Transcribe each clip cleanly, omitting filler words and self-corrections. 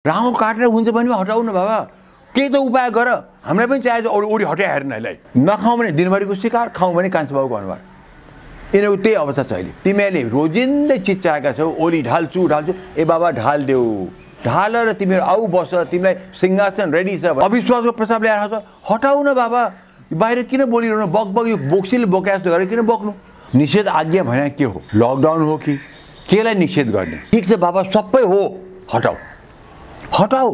राहुँ काटेर हुन्छ भने हटाऊ न बाबा, केही त उपाय गर। हामीलाई पनि चाहिन्छ ओडी हटाइ हेर्न यसलाई। नखाउँ भने दिनभरिको शिकार, खाउँ भने कान्छो बाबुको अनुहार। यिनीहरूको त्यही अवस्था छ अहिले। तिमीहरूले रोजिन्दै चिच्चाएका छौ ओली ढाल्छु ढाल्छु, ए बाबा ढाल्देऊ, ढालेर तिमीहरू आऊ बस, तिमीलाई सिंहासन रेडी छ। अविश्वासको प्रस्ताव ल्याएर छ, हटाऊ न बाबा, बाहिर किन बोलिरहनु, बकबक यो बोक्सीले बोके जस्तो गरेर किन बक्नु। निषेध आज्ञा भने के हो, लकडाउन हो कि केलाई निषेध गर्ने? ठिक छ बाबा, सबै हो, हटाऊ हटाऊ,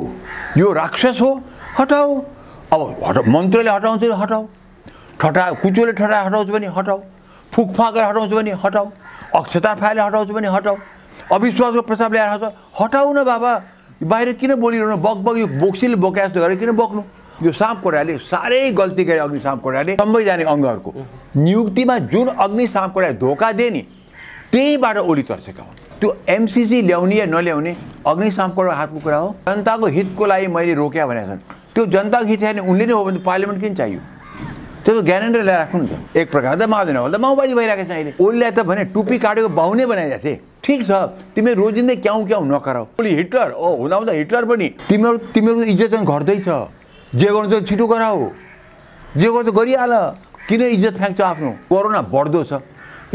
यो राक्षस हो, हटाऊ। अब हटाऊ, मन्त्रले हटाउँछ भने हटाऊ, कुचोले ठटा हटाउँछ भने हटाऊ, फुकफाकेर हटाउँछ भने हटाऊ, अक्षता फाले हटाउँछ भने हटाऊ, अविश्वासको प्रस्ताव ल्याएर छ, हटाऊ न बाबा, बाहिर किन बोलिरहनु, बकबक यो बोक्सीले बोके जस्तो गरेर किन बक्नु। यो साँपकोटाले साह्रै गल्ती गरे। अग्नि साँपकोटाले सबै जाने अङ्गहरूको नियुक्तिमा जुन अग्नि साँपकोटाले धोका दिए नि, त्यहीबाट ओली तर्सेका हुन्। त्यो एमसिसी ल्याउने या नल्याउने अग्नि साँपकोटा हातको कुरा हो। जनताको हितको लागि मैले रोक्या भनेका छन्, त्यो जनताको हित छैन उनले नै हो भने पार्लियामेन्ट किन चाहियो? त्यो त ज्ञानेन्द्र ल्याएर राख्नु नि त। एक प्रकार त मान्दैन होला त, माओवादी भइरहेको छ अहिले। ओलीलाई त भने टुप्पी काटेको बाहुनै बनाइदिएको थिए। ठिक छ, तिमी रोजिँदै क्याउ नगराऊ। ओली हिटलर हुँदा हुँदा हिटलर पनि। तिमीहरूको इज्जत चाहिँ घट्दैछ, जे गर्नु त छिटो गराऊ, जे गर्नु त गरिहाल, किन इज्जत फ्याँक्छ आफ्नो। कोरोना बढ्दो छ,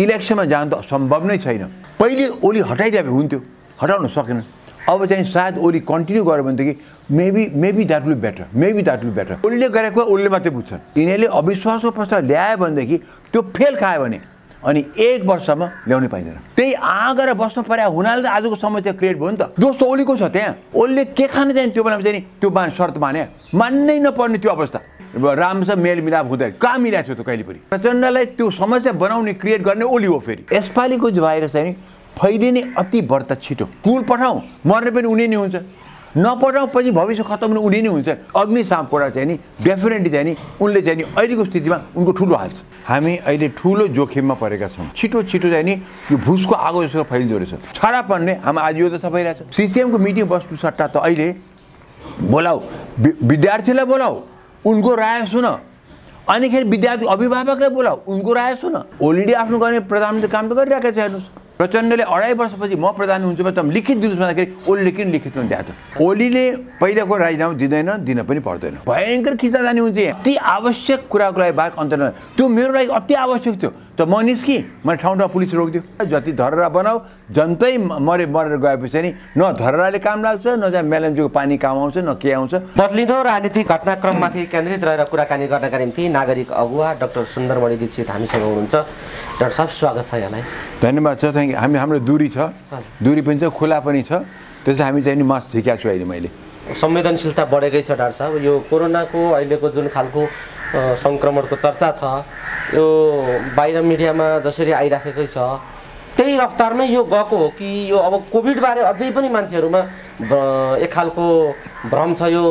इलेक्सनमा जानु त सम्भव नै छैन। पहिले ओली हटाइदिए भए हुन्थ्यो, हटाउन सकेन। अब चाहिँ सायद ओली कन्टिन्यू गर्यो भनेदेखि मेबी द्याट विल बेटर। ओलीले गरेको ओलीले मात्रै बुझ्छन्। यिनीहरूले अविश्वासको प्रस्ताव ल्यायो भनेदेखि त्यो फेल खायो भने अनि 1 वर्षमा ल्याउनै पाइँदैन। त्यही आँगेर बस्नु पर्या हुनाले त आजको समस्या क्रिएट भयो नि त। दोष त ओलीको छ त्यहाँ। ओलीले के खान चाहिँ त्यो बेलामा चाहिँ त्यो शर्त मान्नै नपर्ने त्यो अवस्था। राम्रोसँग मेलमिलाप हुँदैन, कहाँ मिलाएको थियो त कहिले पनि। प्रचण्डलाई त्यो समस्या बनाउने क्रिएट गर्ने ओली हो। फेरि यसपालिको भाइरस चाहिँ फैलिने अति बढ्ता छिटो। टुल पठाउँ, मर्ने पनि उनी नै हुन्छ, नपठाउँ पछि भविष्य खत्तम हुने उनी नै हुन्छ। अग्नि साँपकोटा चाहिँ नि डेफिनेटली चाहिँ नि उनले चाहिँ नि अहिलेको स्थितिमा उनको ठुलो हाल छ। हामी अहिले ठुलो जोखिममा परेका छौँ। छिटो चाहिँ नि यो भुसको आगो जस्तो फैलिँदो रहेछ। छाडा पर्ने हामी आज यो त भइरहेछ। सिसिएमको मिटिङ बस्नु सट्टा त अहिले बोलाऊ, विद्यार्थीलाई बोलाऊ, उनको राय सुन, अनिखेरि विद्यार्थी अभिभावकलाई बोलाऊ, उनको राय सुन। ओलीले आफ्नो गर्ने प्रधानमन्त्री काम त गरिरहेको छ। हेर्नुहोस्, प्रचण्डले 2.5 वर्षपछि म प्रधान हुन्छु भने त लिखित दिनुहोस् भन्दाखेरि ओलीले किन लिखित नदिएको त? ओलीले पहिलाको राजीनामा दिँदैन, दिन पनि पर्दैन। भयङ्कर खिचाजानी हुन्छ। अति आवश्यक कुराको लागि बाहेक अन्तर त्यो मेरो लागि अति आवश्यक थियो त म निस्केँ, मैले ठाउँ पुलिस रोकिदियो। जति धरहरा बनाऊ, जनतै मरेर गएपछि नि न धरहराले काम लाग्छ, न जहाँ मेलम्चीको पानी काम आउँछ, न के आउँछ। बदलिँदो राजनीतिक घटनाक्रममाथि केन्द्रित रहेर कुराकानी गर्नका निम्ति नागरिक अगुवा डाक्टर सुन्दरमणि दीक्षित हामीसँग हुनुहुन्छ। डाक्टर साहब स्वागत छ यहाँलाई। धन्यवाद छ। हाम्रो दूरी छ, दूरी पनि छ, खुला पनि छ। त्यसै हामी चाहिँ नि मास्क झिकाएको छु अहिले। मैले संवेदनशीलता बढेकै छ डाक्टर साहब। यो कोरोनाको अहिलेको जुन खालको सङ्क्रमणको चर्चा छ, यो बाहिर मिडियामा जसरी आइराखेकै छ त्यही रफ्तारमै यो गएको हो कि यो अब कोभिडबारे अझै पनि मान्छेहरूमा एक खालको भ्रम छ, यो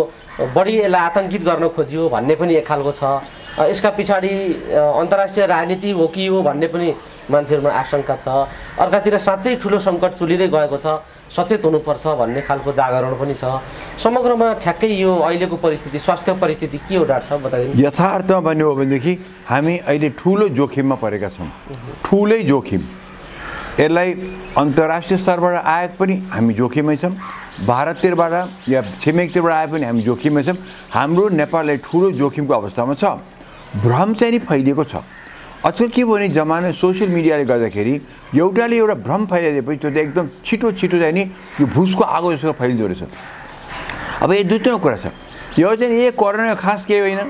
बढी यसलाई आतङ्कित गर्न खोजियो भन्ने पनि एक खालको छ। यसका पछाडि अन्तर्राष्ट्रिय राजनीति हो कि हो भन्ने पनि मान्छेहरूमा आशंका छ। अर्कातिर साँच्चै ठुलो सङ्कट चुलिँदै गएको छ, सचेत हुनुपर्छ भन्ने खालको जागरण पनि छ। समग्रमा ठ्याक्कै यो अहिलेको परिस्थिति, स्वास्थ्य परिस्थिति के हो डाक्टर साहब बताइदिनु। यथार्थमा भन्यो हो भनेदेखि हामी अहिले ठुलो जोखिममा परेका छौँ, ठुलै जोखिम। यसलाई अन्तर्राष्ट्रिय स्तरबाट आएको पनि हामी जोखिममै छौँ, भारततिरबाट या छिमेकतिरबाट आए पनि हामी जोखिममै छौँ। हाम्रो नेपाललाई ठुलो जोखिमको अवस्थामा छ। भ्रम चाहिँ नि फैलिएको छ। आजकल के भयो भने जमाना सोसियल मिडियाले गर्दाखेरि एउटाले एउटा भ्रम फैलाइदिएपछि त्यो त एकदम छिटो चाहिँ नि यो भुसको आगो जस्तो फैलिँदो रहेछ। अब यो दुईवटा कुरा छ। यो चाहिँ कोरोना खास केही होइन,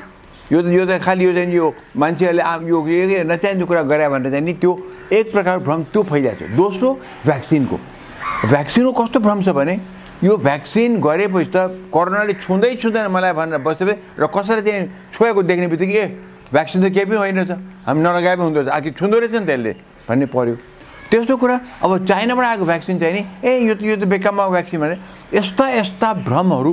यो त खालि यो चाहिँ यो मान्छेहरूले यो नचाहिँदो कुरा गरे भनेर चाहिँ नि त्यो एक प्रकारको भ्रम त्यो फैलिएको छ। दोस्रो भ्याक्सिनको कस्तो भ्रम छ भने यो भ्याक्सिन गरेपछि त कोरोनाले छुँदैन मलाई भनेर बसेपछि र कसैले चाहिँ छोएको देख्ने बित्तिकै ए भ्याक्सिन त केही पनि होइन रहेछ, हामी नलगाए पनि हुँदो रहेछ, आखिर छुँदो रहेछ नि त्यसले भन्ने पर्यो। त्यस्तो कुरा। अब चाइनाबाट आएको भ्याक्सिन चाहिँ नि यो त बेकारमा आएको भ्याक्सिन भने यस्ता भ्रमहरू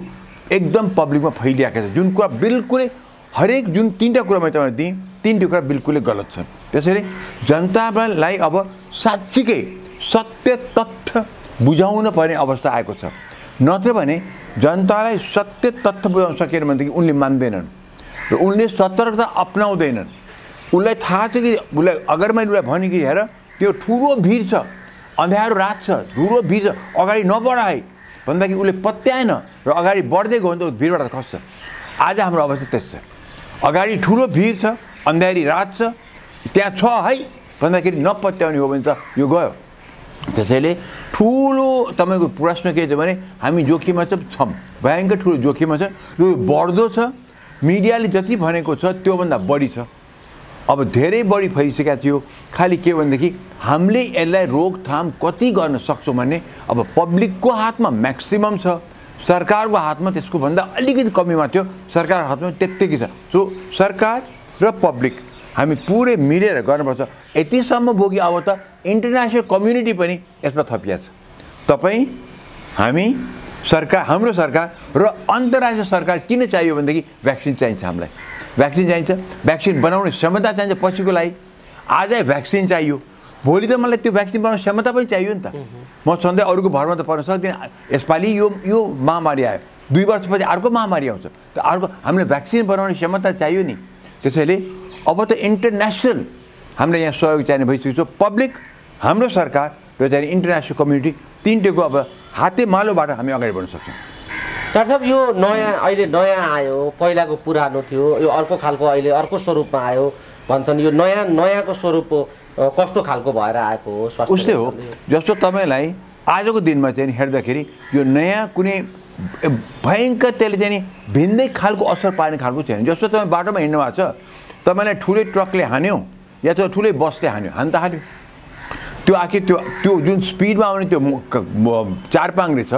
एकदम पब्लिकमा फैलिआएको छ। जुन कुरा बिल्कुलै हरेक जुन 3टा कुरा मैले तपाईँलाई दिएँ, 3टी कुरा बिल्कुलै गलत छन्। त्यसैले जनतालाई अब साँच्चीकै सत्य तथ्य बुझाउन पर्ने अवस्था आएको छ। नत्र भने जनतालाई सत्य तथ्य बुझाउन सकेन भनेदेखि उनले मान्दैनन् र उनले सतर्कता अपनाउँदैनन्। उसलाई थाहा छ कि उसलाई अगर मैले उसलाई भने कि हेर त्यो ठुलो भिड छ, अँध्यारो रात छ, ठुलो भिड छ, अगाडि नबढाए भन्दाखेरि उसले पत्याएन र अगाडि बढ्दै गयो भने त भिडबाट खस्छ। आज हाम्रो अवस्था त्यस्तो छ, अगाडि ठुलो भिड छ, अन्धारी रात छ, त्यहाँ छ है भन्दाखेरि नपत्याउने हो भने त यो गयो। त्यसैले ठुलो तपाईँको प्रश्न के छ भने हामी जोखिममा छौँ, भयङ्कर ठुलो जोखिममा छ, यो बढ्दो छ। मिडियाले जति भनेको छ त्योभन्दा बढी छ, अब धेरै बढी फैलिसकेको थियो। खालि के भनेदेखि हामीले यसलाई रोकथाम कति गर्न सक्छौँ भन्ने अब पब्लिकको हातमा म्याक्सिमम छ, सरकारको हातमा त्यसको भन्दा अलिकति कमीमा थियो, सरकार हातमा त्यत्तिकै छ। सो सरकार र पब्लिक हामी पुरै मिलेर गर्नुपर्छ। यतिसम्म बोकी अब त इन्टरनेसनल कम्युनिटी पनि यसमा थपिया छ। तपाईँ, हामी, सरकार, हाम्रो सरकार र अन्तर्राष्ट्रिय सरकार किन चाहियो भनेदेखि भ्याक्सिन चाहिन्छ हामीलाई, भ्याक्सिन चाहिन्छ, भ्याक्सिन बनाउने क्षमता चाहिन्छ पछिको लागि। आजै भ्याक्सिन चाहियो, भोलि त मलाई त्यो भ्याक्सिन बनाउने क्षमता पनि चाहियो नि त। म सधैँ अरूको भरमा त पर्न सक्दिनँ। यसपालि यो महामारी आयो, 2 वर्षपछि अर्को महामारी आउँछ, त अर्को हामीले भ्याक्सिन बनाउने क्षमता चाहियो नि। त्यसैले अब त इन्टरनेसनल हामीले यहाँ सहयोग चाहिने भइसकेको छ। पब्लिक, हाम्रो सरकार र चाहिँ इन्टरनेसनल कम्युनिटी तिनटैको अब हातेमालोबाट हामी अगाडि बढ्न सक्छौँ। डाक्टर साहब, यो अहिले नयाँ आयो, पहिलाको पुरानो थियो, यो अर्को खालको अहिले अर्को स्वरूपमा आयो भन्छन्। यो नयाँको स्वरूप कस्तो खालको भएर आएको हो? स्वास्थ्य उस्तै हो जस्तो तपाईँलाई आजको दिनमा चाहिँ हेर्दाखेरि यो नयाँ कुनै भयङ्कर त्यसले चाहिँ भिन्दै खालको असर पार्ने खालको छैन। जस्तो तपाईँ बाटोमा हिँड्नु भएको छ, तपाईँलाई ठुलै ट्रकले हान्यो या त ठुलै बसले हान्यो, हान्न त हाल्यो। त्यो आखिर त्यो जुन स्पिडमा आउने त्यो 4 पाङ्ग्रे छ,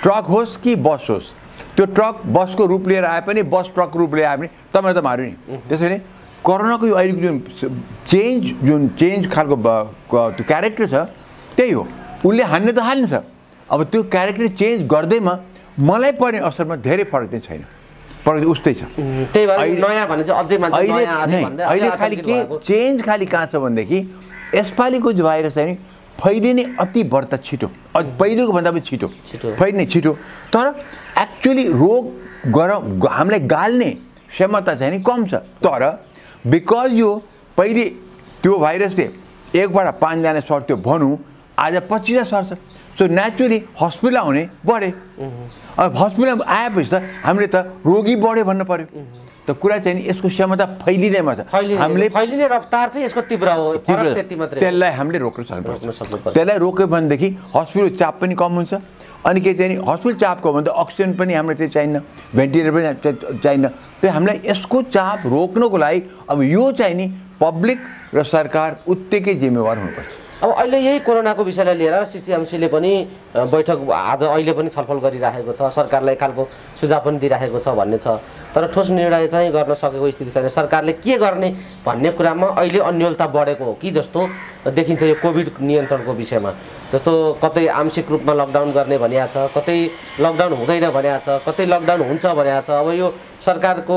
ट्रक होस् कि बस होस्, त्यो ट्रक बसको रूप लिएर आए पनि, बस ट्रक रूप लिएर आए पनि तपाईँलाई त मार्यो नि। त्यसैले कोरोनाको यो अहिलेको जुन चेन्ज खालको त्यो क्यारेक्टर छ त्यही हो, उसले हान्ने त हाल्ने छ। अब त्यो क्यारेक्टर चेन्ज गर्दैमा मलाई पर्ने असरमा धेरै फरक चाहिँ छैन, फरक उस्तै छ। त्यही भएर नयाँ भने चाहिँ अझै मान्छे अहिले खालि के चेन्ज खालि कहाँ छ भनेदेखि यसपालिको जो भाइरस चाहिँ फैलिने अति बढ्ता छिटो, पहिलेको भन्दा पनि छिटो फैलिने छिटो, तर एक्चुअली रोग हामीलाई गाल्ने क्षमता चाहिँ नि कम छ। तर बिकज यो पहिले त्यो भाइरसले 1बाट 5 जना सर्थ्यो भनौँ, आज 25 सर्छ। सो नेचुरली हस्पिटल आउने बढे। अब हस्पिटल आएपछि त हामीले त रोगी बढ्यो भन्नु पर्यो। त कुरा चाहिँ नि यसको क्षमता फैलिनेमा छ, हामीले फैलिने रफ्तार चाहिँ यसको तीव्र हो, त्यति मात्रै। त्यसलाई हामीले रोक्न सक्नुपर्छ। त्यसलाई रोक्यो भनेदेखि हस्पिटल चाप पनि कम हुन्छ। अनि के चाहिँ नि हस्पिटल चापको भने त अक्सिजन पनि हामीलाई चाहिँ चाहिन्न, भेन्टिलेटर पनि चाहिन्न। त्यो हामीलाई यसको चाप रोक्नको लागि अब यो चाहिँ नि पब्लिक र सरकार उत्तिकै जिम्मेवार हुनुपर्छ। अब अहिले यही कोरोनाको विषयलाई लिएर सिसिएमसीले पनि बैठक आज अहिले पनि छलफल गरिराखेको छ, सरकारलाई खालको सुझाव पनि दिइराखेको छ भन्ने छ। तर ठोस निर्णय चाहिँ गर्न सकेको स्थिति छैन। सरकारले के गर्ने भन्ने कुरामा अहिले अन्योलता बढेको हो कि जस्तो देखिन्छ यो कोभिड नियन्त्रणको विषयमा। जस्तो कतै आंशिक रूपमा लकडाउन गर्ने भनिएको छ, कतै लकडाउन हुँदैन भनिएको छ, कतै लकडाउन हुन्छ भनिएको छ। अब यो सरकारको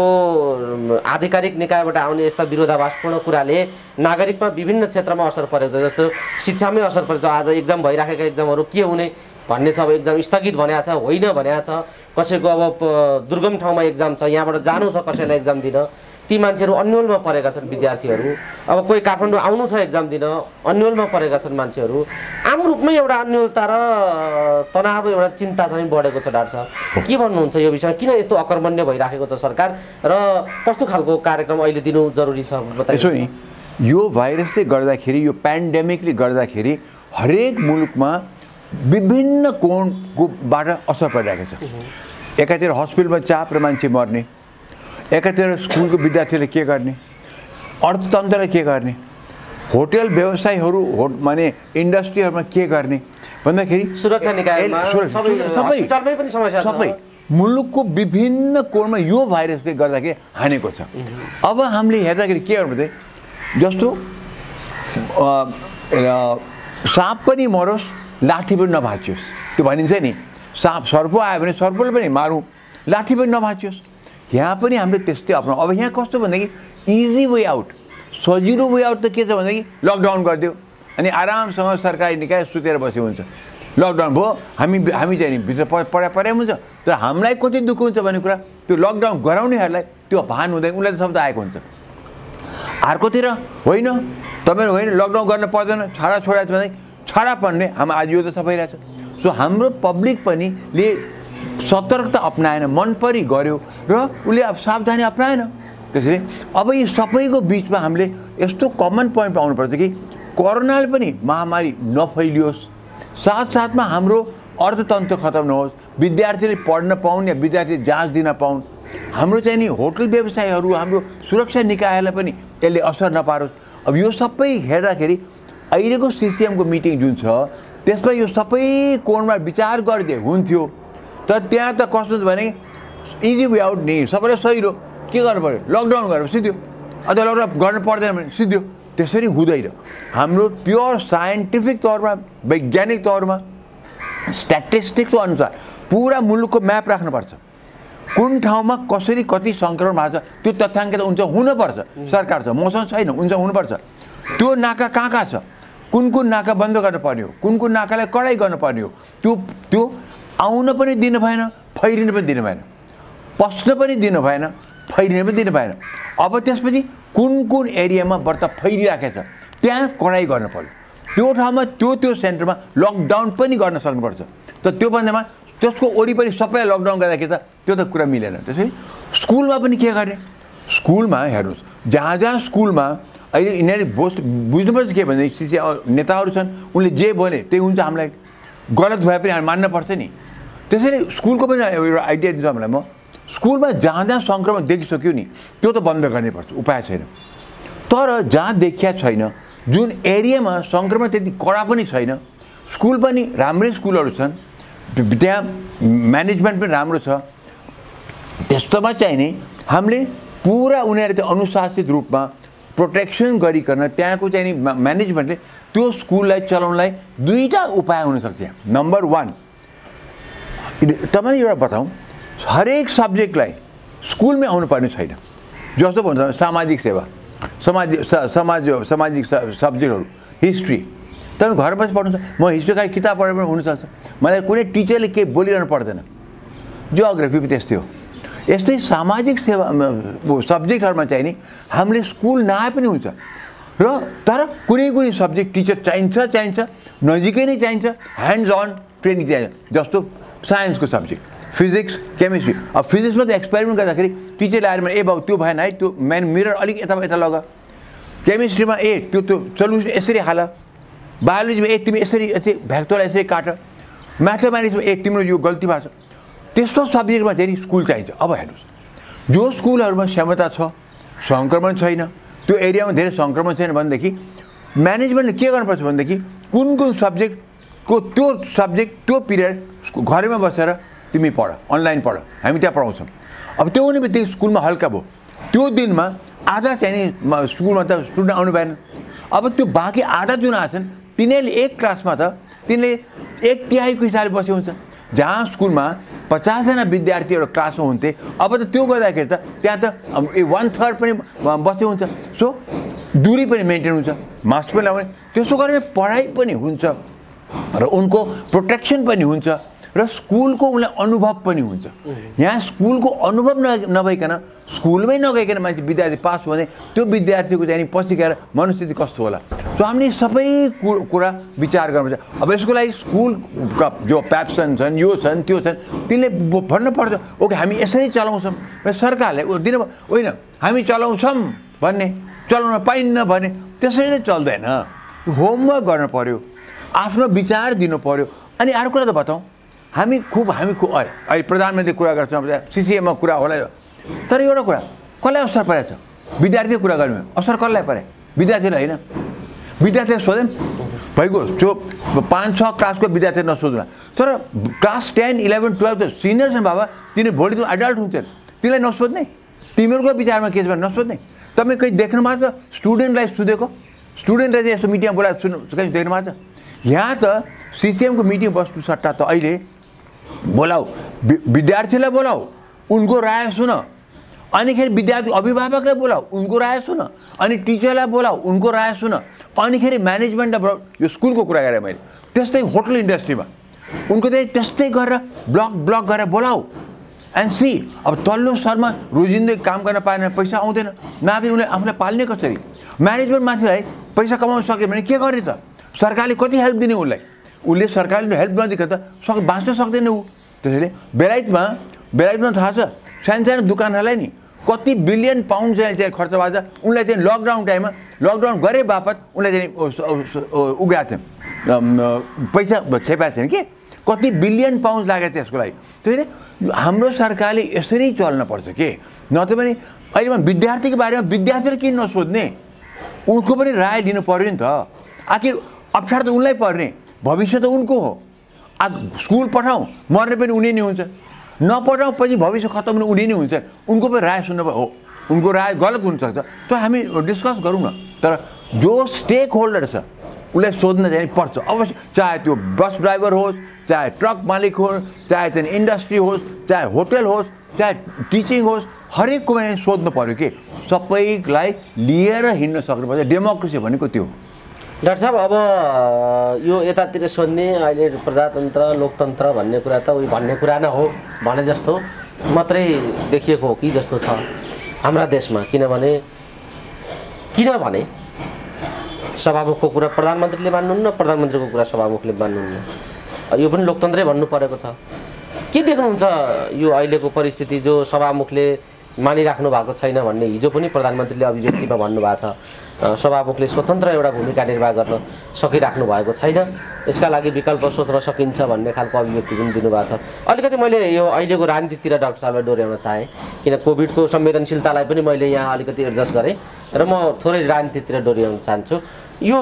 आधिकारिक निकायबाट आउने यस्ता विरोधाभासपूर्ण कुराले नागरिकमा विभिन्न क्षेत्रमा असर परेको छ। जस्तो शिक्षामै असर परेको छ। आज एक्जाम भइराखेका एक्जामहरू के हुने भन्ने छ, अब एक्जाम स्थगित भनेको छ, होइन भनेको छ। कसैको अब दुर्गम ठाउँमा एक्जाम छ, यहाँबाट जानु छ कसैलाई एक्जाम दिन, ती मान्छेहरू अन्योलमा परेका छन् विद्यार्थीहरू। अब कोही काठमाडौँ आउनु छ एक्जाम दिन, अन्योलमा परेका छन् मान्छेहरू। आम रूपमै एउटा अन्योलता र तनाव, एउटा चिन्ता चाहिँ बढेको छ। डाक्टर साहब के भन्नुहुन्छ यो विषयमा? किन यस्तो अकर्मण्य भइराखेको छ सरकार र कस्तो खालको कार्यक्रम अहिले दिनु जरुरी छ बताइदिनु नि। यो भाइरसले गर्दाखेरि, यो पेन्डेमिकले गर्दाखेरि हरेक मुलुकमा विभिन्न कोणकोबाट असर परिरहेको छ। एकातिर हस्पिटलमा चाप र मान्छे मर्ने, एकातिर स्कुलको विद्यार्थीले के गर्ने, अर्थतन्त्रले के गर्ने, होटल व्यवसायहरू माने इन्डस्ट्रीहरूमा के गर्ने भन्दाखेरि सुरक्षा निकायमा सबै मुलुकको विभिन्न कोणमा यो भाइरसले गर्दाखेरि हानेको छ। अब हामीले हेर्दाखेरि के गर्नु पर्छ, जस्तो साँप पनि मरोस्, लाठी पनि नभाँचियोस्, त्यो भनिन्छ नि। सर्प आयो भने सर्पले पनि मारौँ, लाठी पनि नभाँचियोस्। यहाँ पनि हामीले त्यस्तै अप्नाउँ। अब यहाँ कस्तो भनेदेखि इजी वे आउट, सजिलो वे आउट त के छ भनेदेखि लकडाउन गरिदियो अनि आरामसँग सरकारी निकाय सुतेर बस्यो हुन्छ। लकडाउन भयो, हामी चाहिँ नि भित्र परे हुन्छ। तर हामीलाई कति दुःख हुन्छ भन्ने कुरा, त्यो लकडाउन गराउनेहरूलाई त्यो भान हुँदैन, उसलाई त शब्द आएको हुन्छ। अर्कोतिर होइन, तपाईँहरू होइन लकडाउन गर्न पर्दैन, छाडा छोडा छ भने छाडा पर्ने, हाम्रो आज यो त सबै रहेछ। सो हाम्रो पब्लिक पनि ले सतर्कता अपनाएन, मन परी गर्यो र उसले अब सावधानी अपनाएन। त्यसैले अब यी सबैको बिचमा हामीले यस्तो कमन पोइन्टमा आउनुपर्छ कि कोरोनाले पनि महामारी नफैलियोस्, साथसाथमा हाम्रो अर्थतन्त्र खतम नहोस्, विद्यार्थीले पढ्न पाउन् या विद्यार्थी जाँच दिन पाउन्, हाम्रो चाहिँ नि होटल व्यवसायहरू, हाम्रो सुरक्षा निकायलाई पनि यसले असर नपारोस्। अब यो सबै हेर्दाखेरि अहिलेको सिसिएमको मिटिङ जुन छ त्यसमा यो सबै कोणमा विचार गरिदिए हुन्थ्यो। तर त्यहाँ त कस्तो भने इजी वे आउट नि, सबैलाई सहिलो के गर्नु पर्यो, लकडाउन गरेर सिद्धियो, अझ लकडाउन गर्नु पर्दैन भने सिद्धियो। त्यसरी हुँदैन। हाम्रो प्योर साइन्टिफिक तौरमा, वैज्ञानिक तौरमा, स्ट्याटिस्टिक्सको अनुसार पुरा मुलुकको म्याप राख्नुपर्छ। कुन ठाउँमा कसरी कति सङ्क्रमण भएको छ त्यो तथ्याङ्क त हुन्छ, हुनुपर्छ। सरकार छ, मसँग छैन, हुन्छ, हुनुपर्छ। त्यो नाका कहाँ छ, कुन नाका बन्द गर्नुपर्ने हो, कुन नाकालाई कडाइ गर्नुपर्ने हो, त्यो आउन पनि दिनु भएन, फैरिन पनि दिनु भएन, पस्न पनि दिनु भएन, फैरिन पनि दिनु भएन। अब त्यसपछि कुन एरियामा व्रत फैलिराखेको छ त्यहाँ कडाइ गर्नु पर्यो। त्यो ठाउँमा त्यो सेन्टरमा लकडाउन पनि गर्न सक्नुपर्छ। त त्यो भन्दामा त्यसको वरिपरि सबैलाई लकडाउन गर्दाखेरि त त्यो त कुरा मिलेन। त्यसैले स्कुलमा पनि के गर्ने, स्कुलमा हेर्नुहोस्, जहाँ स्कुलमा अहिले यिनीहरूले बुझ्नुपर्छ के भने सिसिए नेताहरू छन्, उनले जे भने त्यही हुन्छ, हामीलाई गलत भए पनि हामी मान्नुपर्छ नि। त्यसैले स्कुलको पनि एउटा आइडिया दिन्छु हामीलाई म, स्कुलमा जहाँ सङ्क्रमण देखिसक्यो नि त्यो त बन्द गर्नुपर्छ, उपाय छैन। तर जहाँ देखिया छैन, जुन एरियामा सङ्क्रमण त्यति कडा पनि छैन, स्कुल पनि राम्रै स्कुलहरू छन्, त्यहाँ म्यानेजमेन्ट पनि राम्रो छ, त्यस्तोमा चाहिँ नि हामीले पुरा उनीहरू त्यो अनुशासित रूपमा प्रोटेक्सन गरिकन त्यहाँको चाहिँ नि म्यानेजमेन्टले त्यो स्कुललाई चलाउनलाई दुईवटा उपाय हुनसक्छ। नम्बर 1, तपाईँले एउटा बताउँ, हरेक सब्जेक्टलाई स्कुलमै आउनुपर्ने छैन। जस्तो भन्छ सामाजिक सेवा, सामाजिक सब्जेक्टहरू, हिस्ट्री तपाईँ घर बसी पढ्नुहुन्छ, म हिस्ट्रीका किताब पढेर पनि हुनसक्छ, मलाई कुनै टिचरले केही बोलिरहनु पर्दैन। जियोग्राफी पनि त्यस्तै हो। यस्तै सामाजिक सेवा सब्जेक्टहरूमा चाहिँ नि हामीले स्कुल नआए पनि हुन्छ र तर कुनै सब्जेक्ट टिचर चाहिन्छ, नजिकै नै चाहिन्छ, ह्यान्ड्स अन ट्रेनिङ चाहिन्छ। जस्तो साइन्सको सब्जेक्ट, फिजिक्स, केमिस्ट्री। अब फिजिक्समा त एक्सपेरिमेन्ट गर्दाखेरि टिचरले आएर ए बाबु त्यो भएन है, त्यो मिरर अलिक यता लगा। केमिस्ट्रीमा त्यो सोल्युसन यसरी हाल, बायोलोजीमा तिमी यसरी भ्याक्टोलाई यसरी काट, म्याथमेटिक्समा तिम्रो यो गल्ती भएको छ। त्यस्तो सब्जेक्टमा चाहिँ स्कुल चाहिन्छ। अब हेर्नुहोस्, जो स्कुलहरूमा क्षमता छ, सङ्क्रमण छैन, त्यो एरियामा धेरै सङ्क्रमण छैन भनेदेखि म्यानेजमेन्टले के गर्नुपर्छ भनेदेखि कुन सब्जेक्टको त्यो पिरियड घरैमा बसेर तिमी पढ, अनलाइन पढ, हामी त्यहाँ पढाउँछौँ। अब त्यो हुने बित्तिकै स्कुलमा हल्का भयो, त्यो दिनमा आधा चाहिँ नि स्कुलमा त स्टुडेन्ट आउनु भएन। अब त्यो बाँकी आधा जुन आएछन् तिनीहरूले एक क्लासमा त तिनीले 1/3 हिसाबले बसे हुन्छ। जहाँ स्कुलमा 50 जना विद्यार्थी एउटा क्लासमा हुन्थे, अब त त्यो गर्दाखेरि त त्यहाँ त 1/3 पनि बसे हुन्छ। सो दूरी पनि मेन्टेन हुन्छ, मास्क पनि लगाउने, त्यसो गरेर पढाइ पनि हुन्छ र उनको प्रोटेक्सन पनि हुन्छ र स्कुलको उनलाई अनुभव पनि हुन्छ। यहाँ स्कुलको अनुभव नभइकन, स्कुलमै नगइकन मान्छे विद्यार्थी पास हो भने त्यो विद्यार्थीको चाहिँ पछि गएर मनस्थिति कस्तो होला। सो हामीले सबै कुरा विचार गर्नुपर्छ। अब यसको लागि स्कुलका जो प्याप्सन छन्, यो छन्, त्यो छन्, तिनले भन्नुपर्छ ओके हामी यसरी चलाउँछौँ र सरकारले दिनु होइन हामी चलाउँछौँ भन्ने, चलाउन पाइन्न भने त्यसरी नै चल्दैन। होमवर्क गर्नु पऱ्यो, आफ्नो विचार दिनु पऱ्यो। अनि अर्को कुरा त बताउँ, हामी खुब अहिले प्रधानमन्त्री कुरा गर्छौँ, सिसिएममा कुरा होला, तर एउटा कुरा कसलाई असर परेको छ, विद्यार्थीको कुरा गर्नु, असर कसलाई परे, विद्यार्थीलाई होइन। विद्यार्थीलाई सोधौँ भइगयो, जो 5-6 क्लासको विद्यार्थी नसोध्ला, तर क्लास 10, 11, 12 त सिनियर छन् बाबा, तिनीहरू भोलि त एडल्ट हुन्छन्, तिनीलाई नसोध्ने, तिमीहरूको विचारमा के छ भने नसोध्ने। तपाईँ कहीँ देख्नु भएको छ स्टुडेन्टलाई सुधेको, स्टुडेन्टलाई चाहिँ यस्तो मिटिङमा बोलाएर कहीँ देख्नु भएको छ? यहाँ त सिसिएमको मिटिङ बस्नु सट्टा त अहिले बोलाऊ, विद्यार्थीलाई बोलाऊ, उनको राय सुन, अनिखेरि विद्यार्थी अभिभावकलाई बोलाऊ, उनको राय सुन, अनि टिचरलाई बोलाऊ, उनको राय सुन, अनिखेरि म्यानेजमेन्टलाई बोलाऊ। यो स्कुलको कुरा गरेँ मैले। त्यस्तै होटल इन्डस्ट्रीमा उनको चाहिँ त्यस्तै गरेर ब्लक गरेर बोलाऊ एन्ड सी। अब तल्लो स्तरमा रोजिँदै काम गर्न पाएन, पैसा आउँदैन, नभए उनले आफूलाई पाल्ने कसरी? म्यानेजमेन्ट मान्छेलाई पैसा कमाउन सक्यो भने के गर्ने त? सरकारले कति हेल्प दिने उसलाई? उसले सरकारले हेल्प नदिएको त बाँच्न सक्दैन ऊ। त्यसैले बेलायतमा थाहा छ सानो दुकानहरूलाई नि कति बिलियन पाउन्ड चाहिँ खर्च भएको छ। उनलाई चाहिँ लकडाउन टाइममा लकडाउन गरे बापत उनलाई चाहिँ उगाएको थियो, पैसा छेपाएको छैन कि कति बिलियन पाउन्ड लागेको छ यसको लागि। त्यसैले हाम्रो सरकारले यसरी चल्न पर्छ के, नत्र भने अहिलेमा विद्यार्थीको बारेमा विद्यार्थीले किन नसोध्ने, उनको पनि राय लिनु पर्यो नि त। आखिर अप्ठ्यारो त उनलाई पर्ने, भविष्य त उनको हो। स्कुल पठाउँ मर्ने पनि उनी नै हुन्छ, नपठाउँ पछि भविष्य खत्तम हुने उनी नै हुन्छ। उनको पनि राय सुन्नु हो, उनको राय गलत हुनसक्छ, त्यो हामी डिस्कस गरौँ न। तर जो स्टेक होल्डर छ उसलाई सोध्न चाहिँ पर्छ अवश्य, चाहे त्यो बस ड्राइभर होस्, चाहे ट्रक मालिक होस्, चाहे चाहिँ इन्डस्ट्री होस्, चाहे होटल होस्, चाहे टिचिङ होस्, हरेककोमा सोध्नु पऱ्यो कि सबैलाई लिएर हिँड्न सक्नुपर्छ। डेमोक्रेसी भनेको त्यो हो। डाक्टर साहब, अब यो यतातिर सोध्ने अहिले प्रजातन्त्र लोकतन्त्र भन्ने कुरा त उही भन्ने कुरा नै हो, भने जस्तो मात्रै देखिएको हो कि जस्तो छ हाम्रा देशमा। किनभने सभामुखको कुरा प्रधानमन्त्रीले मान्नुहुन्न, प्रधानमन्त्रीको कुरा सभामुखले मान्नुहुन्न। यो पनि लोकतन्त्रै भन्नु परेको छ। के देख्नुहुन्छ यो अहिलेको परिस्थिति जो सभामुखले मानिराख्नु भएको छैन भन्ने हिजो पनि प्रधानमन्त्रीले अभिव्यक्तिमा भन्नुभएको छ, सभामुखले स्वतन्त्र एउटा भूमिका निर्वाह गर्न सकिराख्नु भएको छैन, यसका लागि विकल्प सोच्न सकिन्छ भन्ने खालको अभिव्यक्ति पनि दिनुभएको छ। अलिकति मैले यो अहिलेको राजनीतितिर डाक्टर साहबलाई डोर्याउन चाहेँ, किन कोभिडको संवेदनशीलतालाई पनि मैले यहाँ अलिकति एडजस्ट गरेँ र म थोरै राजनीतितिर डोर्याउन चाहन्छु। यो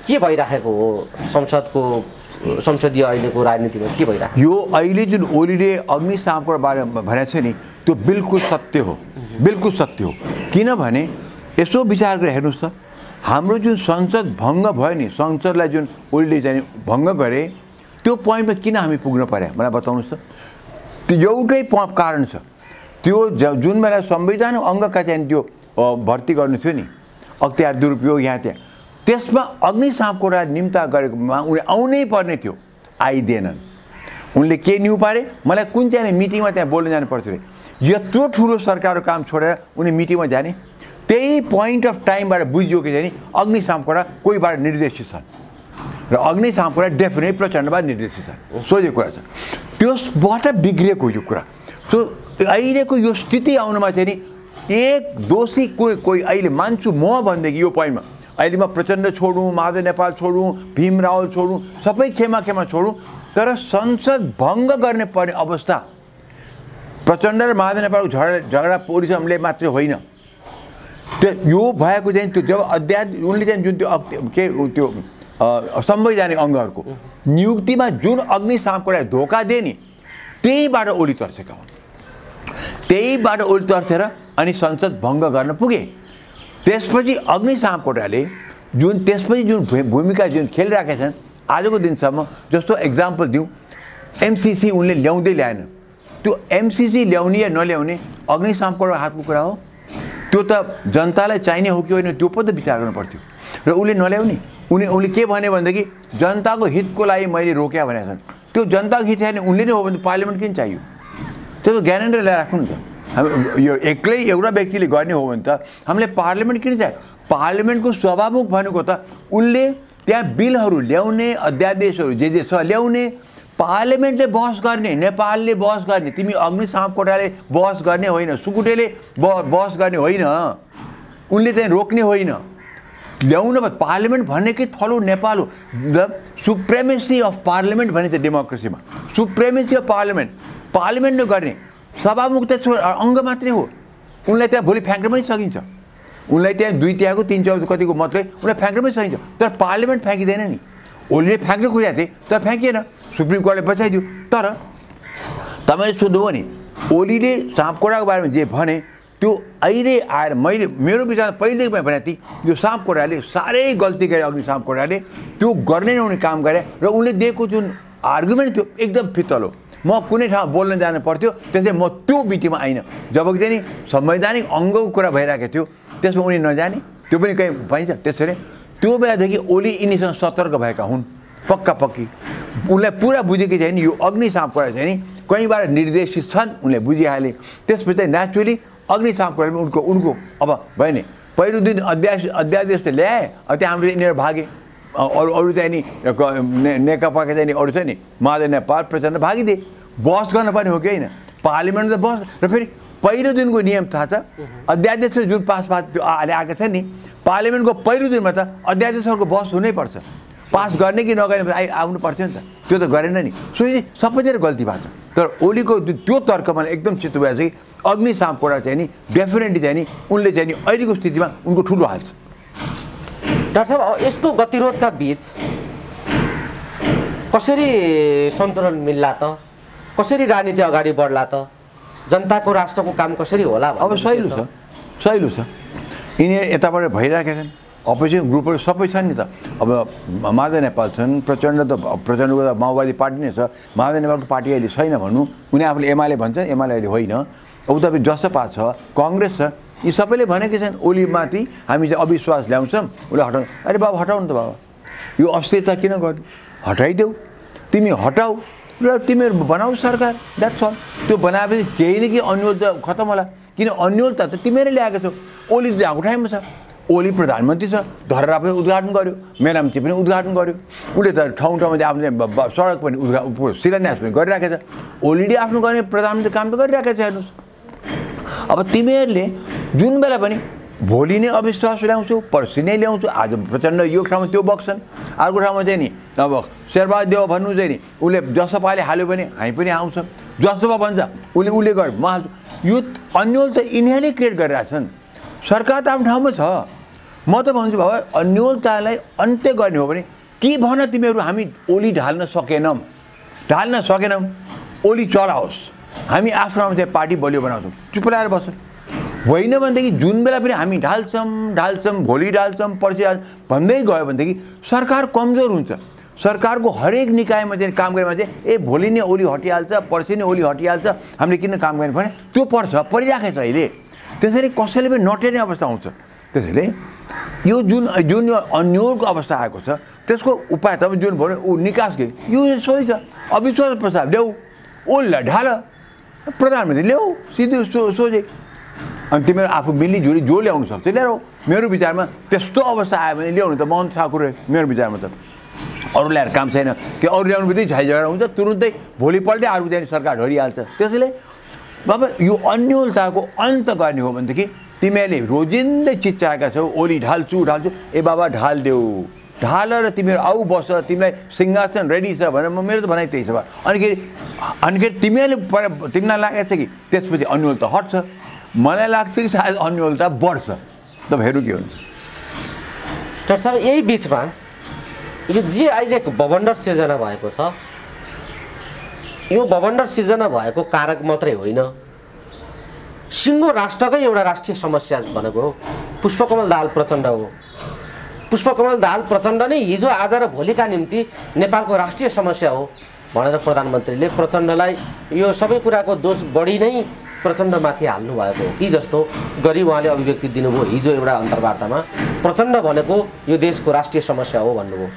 के भइराखेको हो संसदीय अहिलेको राजनीतिमा, के भइरहेको? यो अहिले जुन ओलीले अग्निशामको बारेमा भनेको छ नि, त्यो बिल्कुल सत्य हो, बिल्कुल सत्य हो। किनभने यसो विचार गरेर हेर्नुहोस् त, हाम्रो जुन संसद भङ्ग भयो नि, संसदलाई जुन ओलीले चाहिँ भङ्ग गरे, त्यो पोइन्टमा किन हामी पुग्न पर्यो मलाई बताउनुहोस् त। त्यो एउटै कारण छ, त्यो जुन बेला संविधान अङ्गका चाहिँ त्यो भर्ती गर्नु थियो नि, अख्तियार दुरुपयोग यहाँ त्यहाँ, त्यसमा अग्निशामको निम्ता गरेकोमा उनले आउनै पर्ने थियो, आइदिएनन्। उनले के न्यु पारे, मलाई कुन चाहिँ मिटिङमा त्यहाँ बोल्न जानु पर्थ्यो अरे, यत्रो ठुलो सरकारको काम छोडेर उनी मिटिङमा जाने। त्यही पोइन्ट अफ टाइमबाट बुझ्यो कि चाहिँ अग्निशामकोटा कोहीबाट निर्देशित छन् र अग्निशामकोटा डेफिनेटली प्रचण्डबाट निर्देशित छन्, सोझो कुरा छ। त्यसबाट बिग्रिएको यो कुरा। सो अहिलेको यो स्थिति आउनुमा चाहिँ नि एक दोषी कोही अहिले मान्छु म भनेदेखि यो पोइन्टमा अहिले म प्रचण्ड छोडौँ, माधव नेपाल छोडौँ, भीम रावल छोडौँ, सबै खेमा छोडौँ, तर संसद भङ्ग गर्ने पर्ने अवस्था प्रचण्ड र माधव नेपालको झगडा पोलिसले मात्रै होइन, त्यो यो भएको चाहिँ त्यो जब उनले चाहिँ जुन त्यो संवैधानिक अङ्गहरूको नियुक्तिमा जुन अग्निशामकोलाई धोका दिए नि, त्यहीबाट ओली तर्सेका हुन्। त्यहीबाट ओली तर्सेर अनि संसद भङ्ग गर्न पुगे। त्यसपछि अग्निशामकोटाले त्यसपछि जुन भूमिका जुन खेलिरहेका छन् आजको दिनसम्म, जस्तो एक्जाम्पल दिउँ, एमसिसी उनले ल्याएन। त्यो एमसिसी ल्याउने या नल्याउने अग्निशामकोटा हातको कुरा हो, त्यो त जनतालाई चाहिने हो कि होइन त्यो पनि त विचार गर्नु पर्थ्यो। र उसले नल्याउने, उसले के भने भनेदेखि जनताको हितको लागि मैले रोक्या भनेका छन्। त्यो जनताको हित छैन, उनले नै हो भने पार्लियामेन्ट किन चाहियो? त्यो त ग्यारेन्टर ल्याएर राख्नु नि त। यो एक्लै एउटा व्यक्तिले गर्ने हो भने त हामीले पार्लियामेन्ट किन चाहियो? पार्लियामेन्टको सभामुख भनेको त उनले त्यहाँ बिलहरू ल्याउने, अध्यादेशहरू जे छ ल्याउने, पार्लियामेन्टले बहस गर्ने, नेपालले बहस गर्ने। तिमी अग्निशामकोटाले बहस गर्ने होइन, सुकुटेले बहस गर्ने होइन, उनले चाहिँ रोक्ने होइन, ल्याउन। पार्लियामेन्ट भन्ने कि थलो नेपाल हो। द सुप्रेमेसी अफ पार्लियामेन्ट भनिन्छ डेमोक्रेसीमा, सुप्रेमेसी अफ पार्लियामेन्टले गर्ने। सभामुख त अङ्ग मात्रै हो, उनलाई त्यहाँ भोलि फ्याँक्न पनि सकिन्छ, उनलाई त्यहाँ 2/3 3/4 कतिको मतले उनलाई फ्याँक्न पनि सकिन्छ। तर पार्लियामेन्ट फ्याँकिँदैन नि। ओलीले फ्याँक्न खोजेको थिए तर फ्याँकिएन, सुप्रिम कोर्टले बचाइदियो। तर तपाईँले सोध्नुभयो नि ओलीले साँपकोटाको बारेमा जे भने, त्यो अहिले आएर मेरो विचारमा पहिलेदेखि भने थिएँ, यो साँपकोटाले साह्रै गल्ती गरे। अग्निशामकोटाले त्यो गर्ने नहुने काम गरे र उनले दिएको जुन आर्गुमेन्ट थियो एकदम फितल हो। म कुनै ठाउँ बोल्न जानु पर्थ्यो, त्यसले म त्यो बिटीमा आइन। जबकि चाहिँ संवैधानिक अङ्गको कुरा भइरहेको थियो, त्यसमा उनी नजाने, त्यो पनि कहीँ पाइन्छ। त्यसरी त्यो बेलादेखि ओली यिनीसँग सतर्क भएका हुन्, पक्की। उनलाई पुरा बुझेकी छैन यो अग्निशामकोटा चाहिँ नि कहीँबाट निर्देशित छन्, उनले बुझिहाले। त्यसपछि चाहिँ नेचुरली अग्निशामकोटाले उनको अब भयो नि, पहिलो दिन अध्यादेश ल्याए, अब त्यहाँ हाम्रो यिनीहरू भागे। अरू चाहिँ नि नेकपाका चाहिँ नि अरू चाहिँ नि माधव नेपाल प्रचण्ड भागिदिए बहस गर्न पनि हो कि होइन पार्लियामेन्टमा बहस र फेरि पहिलो दिनको नियम थाहा छ अध्यादेश जुन पास आएको छ नि पार्लियामेन्टको पहिलो दिनमा त अध्यादेशहरूको बहस हुनैपर्छ पास गर्ने कि नगर्ने आउनु पर्थ्यो नि त त्यो त गरेन नि सो सबैतिर गल्ती भएको छ तर ओलीको त्यो तर्क मलाई एकदम चित्त भएछ कि अग्नि सापकोटा चाहिँ नि डेफिनेटली चाहिँ नि उनले चाहिँ नि अहिलेको स्थितिमा उनको ठुलो हाल छ। डाक्टर साहब यस्तो गतिरोधका बीच कसरी सन्तुलन मिल्ला त कसरी राजनीति अगाडि बढ्ला त जनताको राष्ट्रको काम कसरी होला अब सहिलो छ यिनीहरू यताबाट भइरहेका छन् अपोजिसन ग्रुपहरू सबै छन् नि त अब माधव नेपाल छन् प्रचण्डको त माओवादी पार्टी नै छ माधव नेपालको पार्टी अहिले छैन भन्नु उनी आफूले एमाले भन्छन् एमाले अहिले होइन उता जसपा छ काङ्ग्रेस छ यी सबैले भनेकै छन् ओलीमाथि हामी चाहिँ अविश्वास ल्याउँछौँ उसले हटाउनु अरे बाबा हटाउनु त बाबा यो अस्थिरता किन गर्नु हटाइदेऊ तिमी हटाऊ र तिमीहरू बनाऊ सरकार द्याट्स अल त्यो बनाएपछि केही न केही अन्योलता खतम होला किन अन्योलता त तिमीहरूले ल्याएको छौ ओली भएको ठाउँमा छ ओली प्रधानमन्त्री छ धरहरा पनि उद्घाटन गर्यो मेरामची पनि उद्घाटन गर्यो उसले त ठाउँ ठाउँमा आफ्नो सडक पनि शिलान्यास पनि गरिराखेको छ ओलीले आफ्नो गर्ने प्रधानमन्त्री काम त गरिराखेको छ हेर्नुहोस् अब तिमीहरूले जुन बेला पनि भोलि नै अविश्वास ल्याउँछु पर्सि नै ल्याउँछु आज प्रचण्ड यो ठाउँमा त्यो बग्छन् अर्को ठाउँमा चाहिँ नि अब शेरबहादुर देव भन्नु चाहिँ नि उसले जसपाले हाल्यो भने हामी पनि आउँछ जसपा भन्छ उसले गर म हाल्छु यो अन्यल त यिनीहरूले क्रिएट गरिरहेछन् सरकार त आफ्नो ठाउँमा छ म त भन्छु बाबा अन्योलतालाई अन्त्य गर्ने हो भने के भन तिमीहरू हामी ओली ढाल्न सकेनौँ ओली चलाओस् हामी आफ्नो ठाउँमा चाहिँ पार्टी बलियो बनाउँछौँ चुप लगाएर बस्छौँ होइन भनेदेखि जुन बेला पनि हामी ढाल्छौँ भोलि ढाल्छौँ पर्सि भन्दै गयो भनेदेखि सरकार कमजोर हुन्छ सरकारको हरेक निकायमा चाहिँ काम गरेमा चाहिँ भोलि नै ओली हटिहाल्छ पर्सि नै ओली हटिहाल्छ हामीले किन काम गर्ने भने त्यो परिराखेको छ अहिले त्यसैले कसैले पनि नटेर्ने अवस्था आउँछ त्यसैले यो जुन यो अन्योलको अवस्था आएको छ त्यसको उपाय त जुन भन्यो ऊ निकास के यो सोही छ अविश्वास प्रस्ताव ल्याऊ ओलीलाई ढाल प्रधानमन्त्री ल्याऊ सिधै सोझै अनि तिमीहरू आफू मिलिजुली जो ल्याउनु सक्छ ल्याऊ मेरो विचारमा त्यस्तो अवस्था आयो भने ल्याउनु त महन ठाकुर मेरो विचारमा त अरू ल्याएर काम छैन कि अरू ल्याउनु बित्तिकै झाइ झगडा हुन्छ तुरुन्तै भोलिपल्टै अर्को त्यहाँदेखि सरकार ढलिहाल्छ त्यसैले बाबा यो अन्योलताको अन्त गर्ने हो भनेदेखि तिमीहरूले रोजिन्दै चिच्चाएका छौ ओली ढाल्छु ए बाबा ढालिदेऊ ढाल र तिमीहरू आऊ बस तिमीलाई सिंहासन रेडी छ भनेर मेरो त भनाइ त्यही छ अनि फेरि तिमीलाई लागेको छ कि त्यसपछि अन्योलता हट्छ मलाई लाग्छ कि सायद अन्योलता बढ्छ त हेर्नु के हुन्छ डाक्टर साहब यही बिचमा यो जे अहिले बवन्डर सिर्जना भएको छ यो बवन्डर सिर्जना भएको कारक मात्रै होइन सिङ्गो राष्ट्रकै एउटा राष्ट्रिय समस्या भनेको पुष्पकमल दाहाल प्रचण्ड हो पुष्पकमल दाहाल प्रचण्ड नै हिजो आज र भोलिका निम्ति नेपालको राष्ट्रिय समस्या हो भनेर प्रधानमन्त्रीले प्रचण्डलाई यो सबै कुराको दोष बढी नै प्रचण्डमाथि हाल्नु भएको हो कि जस्तो गरी उहाँले अभिव्यक्ति दिनुभयो हिजो एउटा अन्तर्वार्तामा प्रचण्ड भनेको यो देशको राष्ट्रिय समस्या हो भन्नुभयो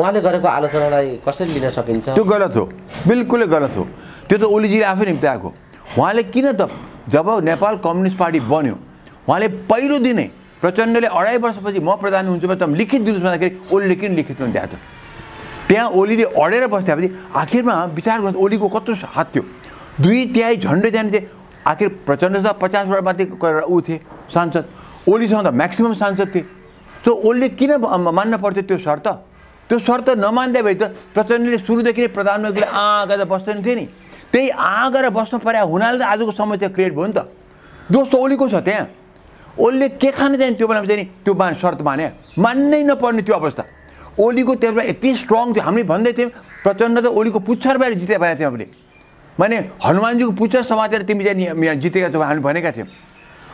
उहाँले गरेको आलोचनालाई कसरी लिन सकिन्छ त्यो गलत हो बिल्कुलै गलत हो त्यो त ओलीजीले आफै निम्ति आएको उहाँले किन त जब नेपाल कम्युनिस्ट पार्टी बन्यो उहाँले पहिलो दिनै प्रचण्डले 2.5 वर्षपछि म प्रधान हुन्छु भने त लिखित दिनुहोस् भन्दाखेरि ओलीले किन लिखित नदिएको त त्यहाँ ओलीले अडेर बस्दाखेरि आखिरमा विचार गर्दा ओलीको कत्रो हात थियो 2/3 झन्डै जाने चाहिँ आखिर प्रचण्ड त 50 वर्ष माथि ऊ थिए सांसद ओलीसँग त म्याक्सिमम सांसद थिए सो ओलीले किन मान्न पर्थ्यो त्यो शर्त नमान्दै भए त प्रचण्डले सुरुदेखि नै प्रधानमन्त्रीले गरेर बस्दैन थिए नि त्यही गरेर बस्नु पर्या हुनाले त आजको समस्या क्रिएट भयो नि त दोष त ओलीको छ त्यहाँ ओलीले के खान चाहिँ त्यो बेलामा चाहिँ नि त्यो शर्त मान्नै नपर्ने त्यो अवस्था ओलीको त्यसमा यति स्ट्रङ थियो हामीले भन्दै थियौँ प्रचण्ड त ओलीको पुच्छरबाट जिते भनेको थियौँ हामीले माने हनुमानजीको पुच्छर समातेर तिमी चाहिँ जितेका छौ हामी भनेका थियौँ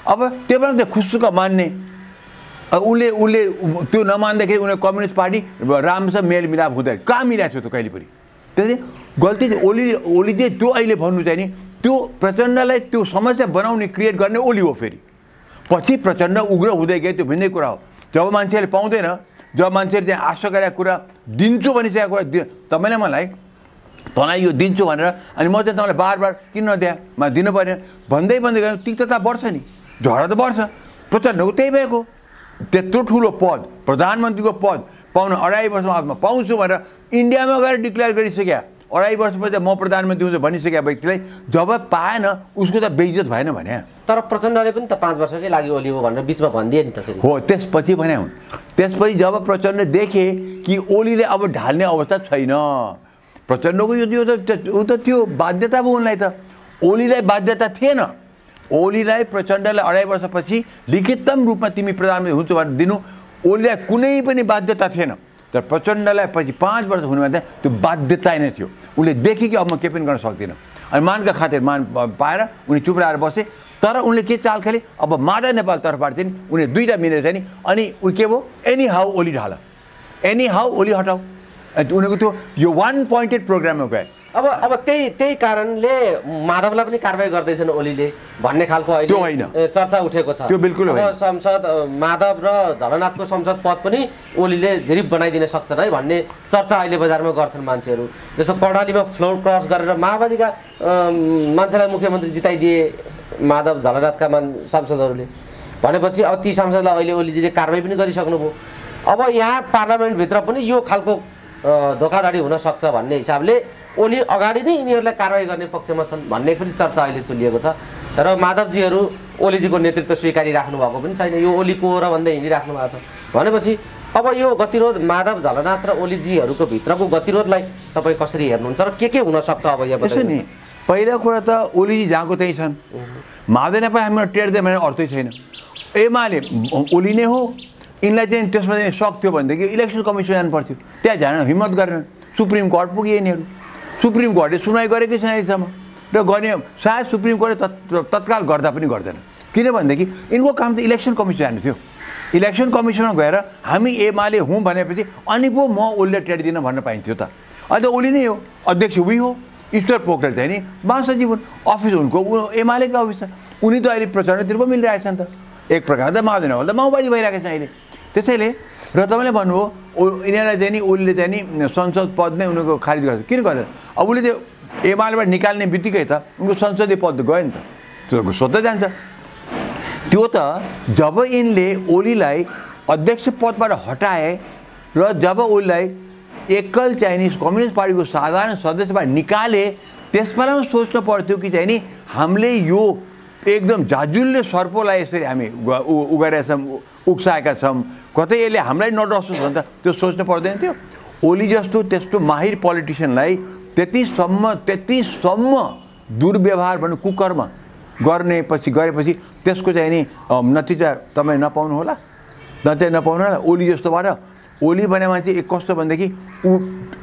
अब त्यो बेला त खुसुक मान्ने उसले त्यो नमान्दाखेरि उनीहरू कम्युनिस्ट पार्टी राम्रोसँग मेलमिलाप हुँदैन कहाँ मिलाएको थियो त कहिले पनि त्यसले गल्ती ओलीले त्यो अहिले भन्नु चाहिँ नि त्यो प्रचण्डलाई त्यो समस्या बनाउने क्रिएट गर्ने ओली हो फेरि पछि प्रचण्ड उग्र हुँदै गयो त्यो भिन्दै कुरा हो जब मान्छेले पाउँदैन जब मान्छेले चाहिँ आशा गरेको कुरा दिन्छु भनिसकेको कुरा तँलाई यो दिन्छु भनेर अनि म चाहिँ तपाईँलाई बार किन नदिया दिनु पऱ्यो भन्दै गयो तिक्तता बढ्छ नि झगडा त बढ्छ प्रचण्डको त्यही भएको त्यत्रो ठुलो पद प्रधानमन्त्रीको पद पाउन 2.5 वर्षमा पाउँछु भनेर इन्डियामा गएर डिक्लेयर गरिसक्या 2.5 वर्षपछि म प्रधानमन्त्री हुन्छु भनिसकेका व्यक्तिलाई जब पाएन उसको त बेइज्जत भएन भने। तर प्रचण्डले पनि त 5 वर्षकै लागि ओली हो भनेर बिचमा भनिदिए नि त फेरि। हो त्यसपछि भने हुन्। त्यसपछि जब प्रचण्ड देखे कि ओलीले अब ढाल्ने अवस्था छैन, प्रचण्डको यो त त्यो बाध्यता भयो उनलाई त। ओलीलाई बाध्यता थिएन। ओलीलाई प्रचण्डलाई 2.5 वर्षपछि लिखितम रूपमा तिमी प्रधानमन्त्री हुन्छौ भनेर दिनु ओलीलाई कुनै पनि बाध्यता थिएन। तर प्रचण्डलाई पछि 5 वर्ष हुने भन्दा त्यो बाध्यता नै थियो। उनले देखे कि अब म केही पनि गर्न सक्दिनँ अनि मानका खातिर मान पाएर उनी चुप लागेर बसे। तर उनले के चाल खेले, अब माधव नेपाल तर्फबाट चाहिँ उनले दुईटा मिलेर चाहिँ अनि उ के भयो, एनी हाउ ओली ढाल, एनी हाउ ओली हटाऊ। उनीहरूको त्यो यो 1 पोइन्टेड प्रोग्राममा गए। अब त्यही कारणले माधवलाई पनि कारबाही गर्दैछन् ओलीले भन्ने खालको अहिले चर्चा उठेको छ। त्यो बिल्कुल अब संसद माधव र झलनाथको संसद पद पनि ओलीले झिरिप बनाइदिन सक्छन् है भन्ने चर्चा अहिले बजारमा गर्छन् मान्छेहरू। जस्तो कर्णालीमा फ्लोर क्रस गरेर माओवादीका मान्छेलाई मुख्यमन्त्री जिताइदिए माधव झलनाथका सांसदहरूले भनेपछि अब ती सांसदलाई अहिले ओलीजीले कारबाही पनि गरिसक्नुभयो। अब यहाँ पार्लियामेन्टभित्र पनि यो खालको धोखाधडी हुन सक्छ भन्ने हिसाबले ओली अगाडि नै यिनीहरूलाई कारबाही गर्ने पक्षमा छन् भन्ने पनि चर्चा अहिले चलिएको छ। र माधवजीहरू ओलीजीको नेतृत्व स्वीकारिराख्नु भएको पनि छैन, यो ओलीको हो र भन्दै हिँडिराख्नु भएको छ भनेपछि अब यो गतिरोध माधव झलनाथ र ओलीजीहरूको भित्रको गतिरोधलाई तपाईँ कसरी हेर्नुहुन्छ र के हुन सक्छ अब यहाँ बताउनु नि। पहिलो कुरा त ओलीजी जहाँको त्यही छन्, माधव नेपाल हामीलाई टेर्दै भने अर्थै छैन। एमाले ओली नै हो, यिनलाई चाहिँ त्यसमा चाहिँ सक थियो भनेदेखि इलेक्सन कमिसन जानु पर्थ्यो, त्यहाँ जान हिम्मत गरेन। सुप्रिम कोर्ट पुगे यिनीहरू, सुप्रिम कोर्टले सुनवाई गरेकै छैन अहिलेसम्म र गर्ने सायद सुप्रिम कोर्टले तत्काल गर्दा पनि गर्दैन। किनभनेदेखि यिनको काम त इलेक्सन कमिसन जानु थियो। इलेक्सन कमिसनमा गएर हामी एमाले हुँ भनेपछि अनि पो म ओलीलाई टेर्दिनँ भन्न पाइन्थ्यो त। अहिले त ओली नै हो, अध्यक्ष उही हो, ईश्वर पोखरेल चाहिँ नि महासचिव हुन्, अफिस उनको एमालेको अफिस छ। उनी त अहिले प्रचण्डतिर पो मिलिरहेछन् त। एक प्रकार त माधव नेपाल त माओवादी भइरहेको छ अहिले। त्यसैले र तपाईँले भन्नुभयो यिनीहरूलाई चाहिँ नि ओलीले चाहिँ नि संसद पद नै उनीहरूको खारिज गर्छ। किन गर्दैन? अब उसले त्यो एमालेबाट निकाल्ने बित्तिकै त उनको संसदीय पद गयो नि त, त्यो स्वतः जान्छ। त्यो त जब यिनले ओलीलाई अध्यक्ष पदबाट हटाए र जब ओलीलाई एकल चाइनिज कम्युनिस्ट पार्टीको साधारण सदस्यबाट निकाले त्यस बेलामा सोच्नु पर्थ्यो कि चाहिँ नि हामीले यो एकदम जाजुलले सर्पोलाई यसरी हामी उगाइरहेछौँ, उक्साएका छौँ, कतै यसले हामीलाई नडसोस् भने त त्यो सोच्नु पर्दैन थियो। ओली जस्तो त्यस्तो माहिर पोलिटिसियनलाई त्यतिसम्म दुर्व्यवहार भन्नु कुकर्म गरेपछि त्यसको चाहिँ नि नतिजा तपाईँ नपाउनु होला, नतिजा नपाउनु होला। ओली जस्तो भएर ओली भने मान्छे एक कस्तो भनेदेखि ऊ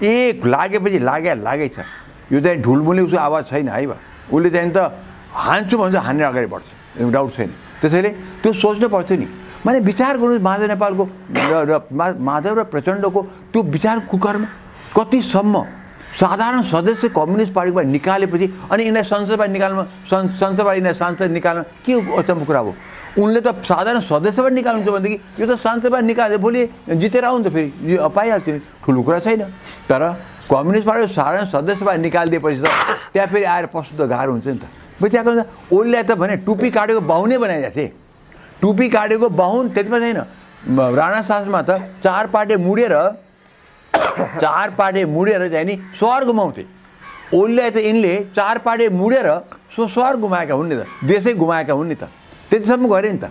एक लागेपछि लागै छ। यो चाहिँ ढुलमुले उसको आवाज छैन है बा, उसले चाहिँ त हान्छु भन्छ हानेर अगाडि बढ्छ, डाउट छैन। त्यसैले त्यो सोच्नु पर्थ्यो नि। माने विचार गर्नु माधव नेपालको माधव र प्रचण्डको त्यो विचार कुकर्म कतिसम्म साधारण सदस्य कम्युनिस्ट पार्टीबाट निकालेपछि अनि यिनलाई संसदबाट निकाल्नु संसदबाट यिनलाई सांसद निकाल्नु के अचम्मको कुरा हो। उनले त साधारण सदस्यबाट निकाल्नुहुन्छ भनेदेखि यो त सांसदबाट निकाल्यो भोलि जितेर आउनु त फेरि पाइहाल्छ नि, ठुलो कुरा छैन। तर कम्युनिस्ट पार्टीको साधारण सदस्यबाट निकालिदिएपछि त त्यहाँ फेरि आएर पस्नु त गाह्रो हुन्छ नि त। त्यहाँको ओलीलाई त भने टुपी काटेको बाहुनै बनाइदिएको थिएँ, टुपी काटेको बाहुन त्यतिमा छैन। राणा शासनमा त चार पाटे मुडेर चाहिँ नि सहर घुमाउँथे। ओलीलाई त यिनले चार पाटे मुडेर सहर घुमाएका हुन् नि त, देशै घुमाएका हुन् नि त, त्यतिसम्म गरे नि त।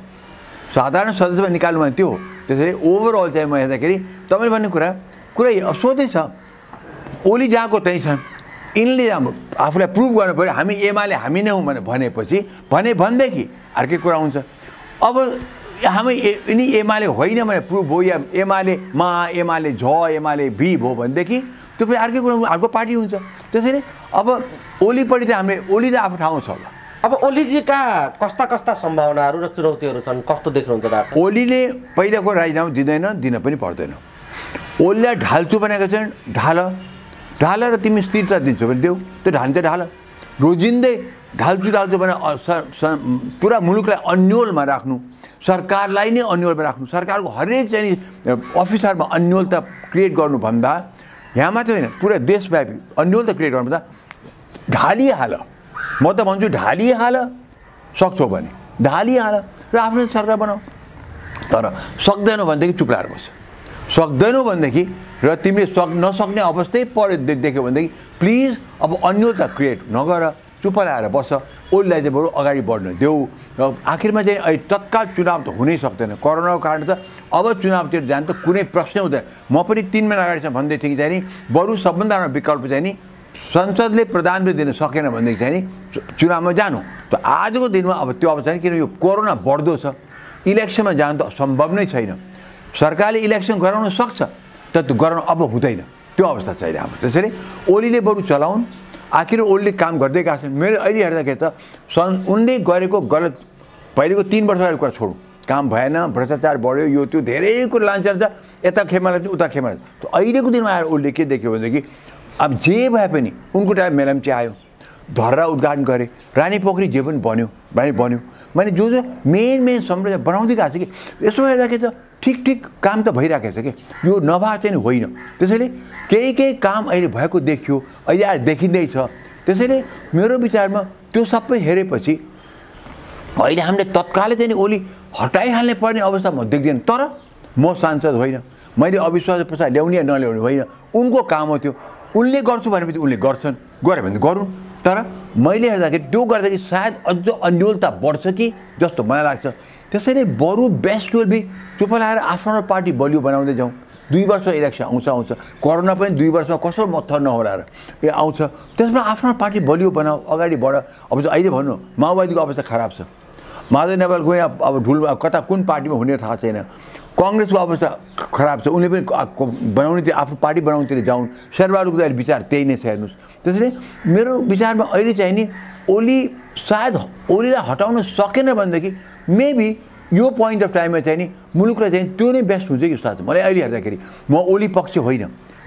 साधारण सदस्यमा निकाल्नु भने त्यो हो। त्यसैले ओभरअल चाहिँ म हेर्दाखेरि तपाईँले भन्ने कुरा सोधै छ। ओली जहाँको त्यहीँ छन्, यिनले आफूलाई प्रुभ गर्नु पऱ्यो हामी एमाले हामी नै हौँ भनेपछि भनेदेखि अर्कै कुरा हुन्छ। अब हामी यिनी एमाले होइन भने प्रुभ हो, या एमाले एमाले एमाले भी भयो भनेदेखि त्यो फेरि अर्कै कुरा, अर्को पार्टी हुन्छ। त्यसैले अब ओलीपट्टि चाहिँ हामीले ओली त आफ्नो ठाउँमा छ। अब ओलीजीका कस्ता सम्भावनाहरू र चुनौतीहरू छन्, कस्तो देख्नुहुन्छ डाक्टर साहब? ओलीले पहिलाको राजीनामा दिँदैन, दिन पनि पर्दैन। ओलीलाई ढाल्छु भनेको चाहिँ ढाल र तिमी स्थिरता दिन्छौ भने देऊ, त्यो ढाल्छ ढाल। रोजिँदै ढाल्छु भने पुरा मुलुकलाई अन्योलमा राख्नु, सरकारलाई नै अन्योलमा राख्नु, सरकारको हरेक चाहिँ अफिसरमा अन्योलता क्रिएट गर्नुभन्दा यहाँ मात्रै होइन पुरा देशव्यापी अन्योलता क्रिएट गर्नुभन्दा ढालिहाल। म त भन्छु ढालिहाल, सक्छौ भने ढालिहाल र आफ्नो सरकार बनाऊ। तर सक्दैनौ भनेदेखि चुप लाएर बस्छ, सक्दैनौ भनेदेखि र तिमीले नसक्ने अवस्थै देख्यो भनेदेखि प्लिज अब अन्यथा क्रिएट नगर, चुप लाएर बस। ओलीलाई चाहिँ बरु अगाडि बढ्न देऊ र आखिरमा चाहिँ अहिले तत्काल चुनाव त हुनै सक्दैन, कोरोनाको कारण त अब चुनावतिर जानु त कुनै प्रश्न हुँदैन। म पनि 3 महिना अगाडिसम्म भन्दै थिएँ कि चाहिँ नि बरु सबभन्दा राम्रो विकल्प चाहिँ नि संसदले प्रधानमन्त्री दिन सकेन भनेदेखि चाहिँ नि चुनावमा जानु। त आजको दिनमा अब त्यो अवस्था किन यो कोरोना बढ्दो छ, इलेक्सनमा जानु त सम्भव नै छैन। सरकारले इलेक्सन गराउन सक्छ तर त्यो गराउन अब हुँदैन, त्यो अवस्था छ अहिले हाम्रो। त्यसैले ओलीले बरु चलाउन्, आखिर ओलीले काम गर्दै गएको छ। मेरो अहिले हेर्दाखेरि त उनले गरेको गलत पहिलेको 3 वर्ष अगाडिको कुरा छोडौँ, काम भएन, भ्रष्टाचार बढ्यो, यो त्यो धेरै कुरो लान्छ, यता खेमा लाग्छ उता खेमा लाग्छ। त अहिलेको दिनमा आएर ओलीले के देख्यो भनेदेखि अब जे भए पनि उनको टाइम मेलम्ची आयो, धर्रा उद्घाटन गरे, रानी पोखरी जे पनि बन्यो मैले जो मेन संरचना बनाउँदै गएको छ कि यसो हेर्दाखेरि त ठिक काम त भइरहेको छ कि यो नभए चाहिँ होइन। त्यसैले केही काम अहिले भएको देखियो, अहिले आएर देखिँदैछ। त्यसैले मेरो विचारमा त्यो सबै हेरेपछि अहिले हामीले तत्कालै चाहिँ ओली हटाइहाल्ने पर्ने अवस्था म देख्दिनँ। तर म सांसद होइन, मैले अविश्वास प्रस्ताव ल्याउने या नल्याउने होइन, उनको काम हो त्यो। उनले गर्छु भनेपछि उनले गर्छन्, गरे भने गरून्। तर मैले हेर्दाखेरि त्यो गर्दाखेरि सायद अझ अन्यलता बढ्छ कि जस्तो मलाई लाग्छ। त्यसैले बरु बेस्ट विल बी चुप लाएर आफ्नो पार्टी बलियो बनाउँदै जाउँ। 2 वर्ष इलेक्सन आउँछ, कोरोना पनि 2 वर्षमा कसो मत्थर नहोला र यो आउँछ, त्यसमा आफ्नो पार्टी बलियो बनाऊ, अगाडि बढ। अब अहिले भन्नु माओवादीको अवस्था खराब छ, माधव नेपाल गए अब ढुल कता कुन पार्टीमा हुने थाहा छैन, कांग्रेसको अवस्था खराब छ, उनले पनि बनाउनेतिर आफ्नो पार्टी बनाउनेतिर जाउन्। शेरबहादुरको अहिले विचार त्यही नै छ हेर्नुहोस्। त्यसैले मेरो विचारमा अहिले चाहिँ नि ओली सायद ओलीलाई हटाउन सकेन भनेदेखि मेबी यो पोइन्ट अफ टाइममा चाहिँ नि मुलुकलाई चाहिँ त्यो नै बेस्ट हुन्छ कि जस्तो लाग्छ मलाई अहिले हेर्दाखेरि। म ओली पक्ष होइन,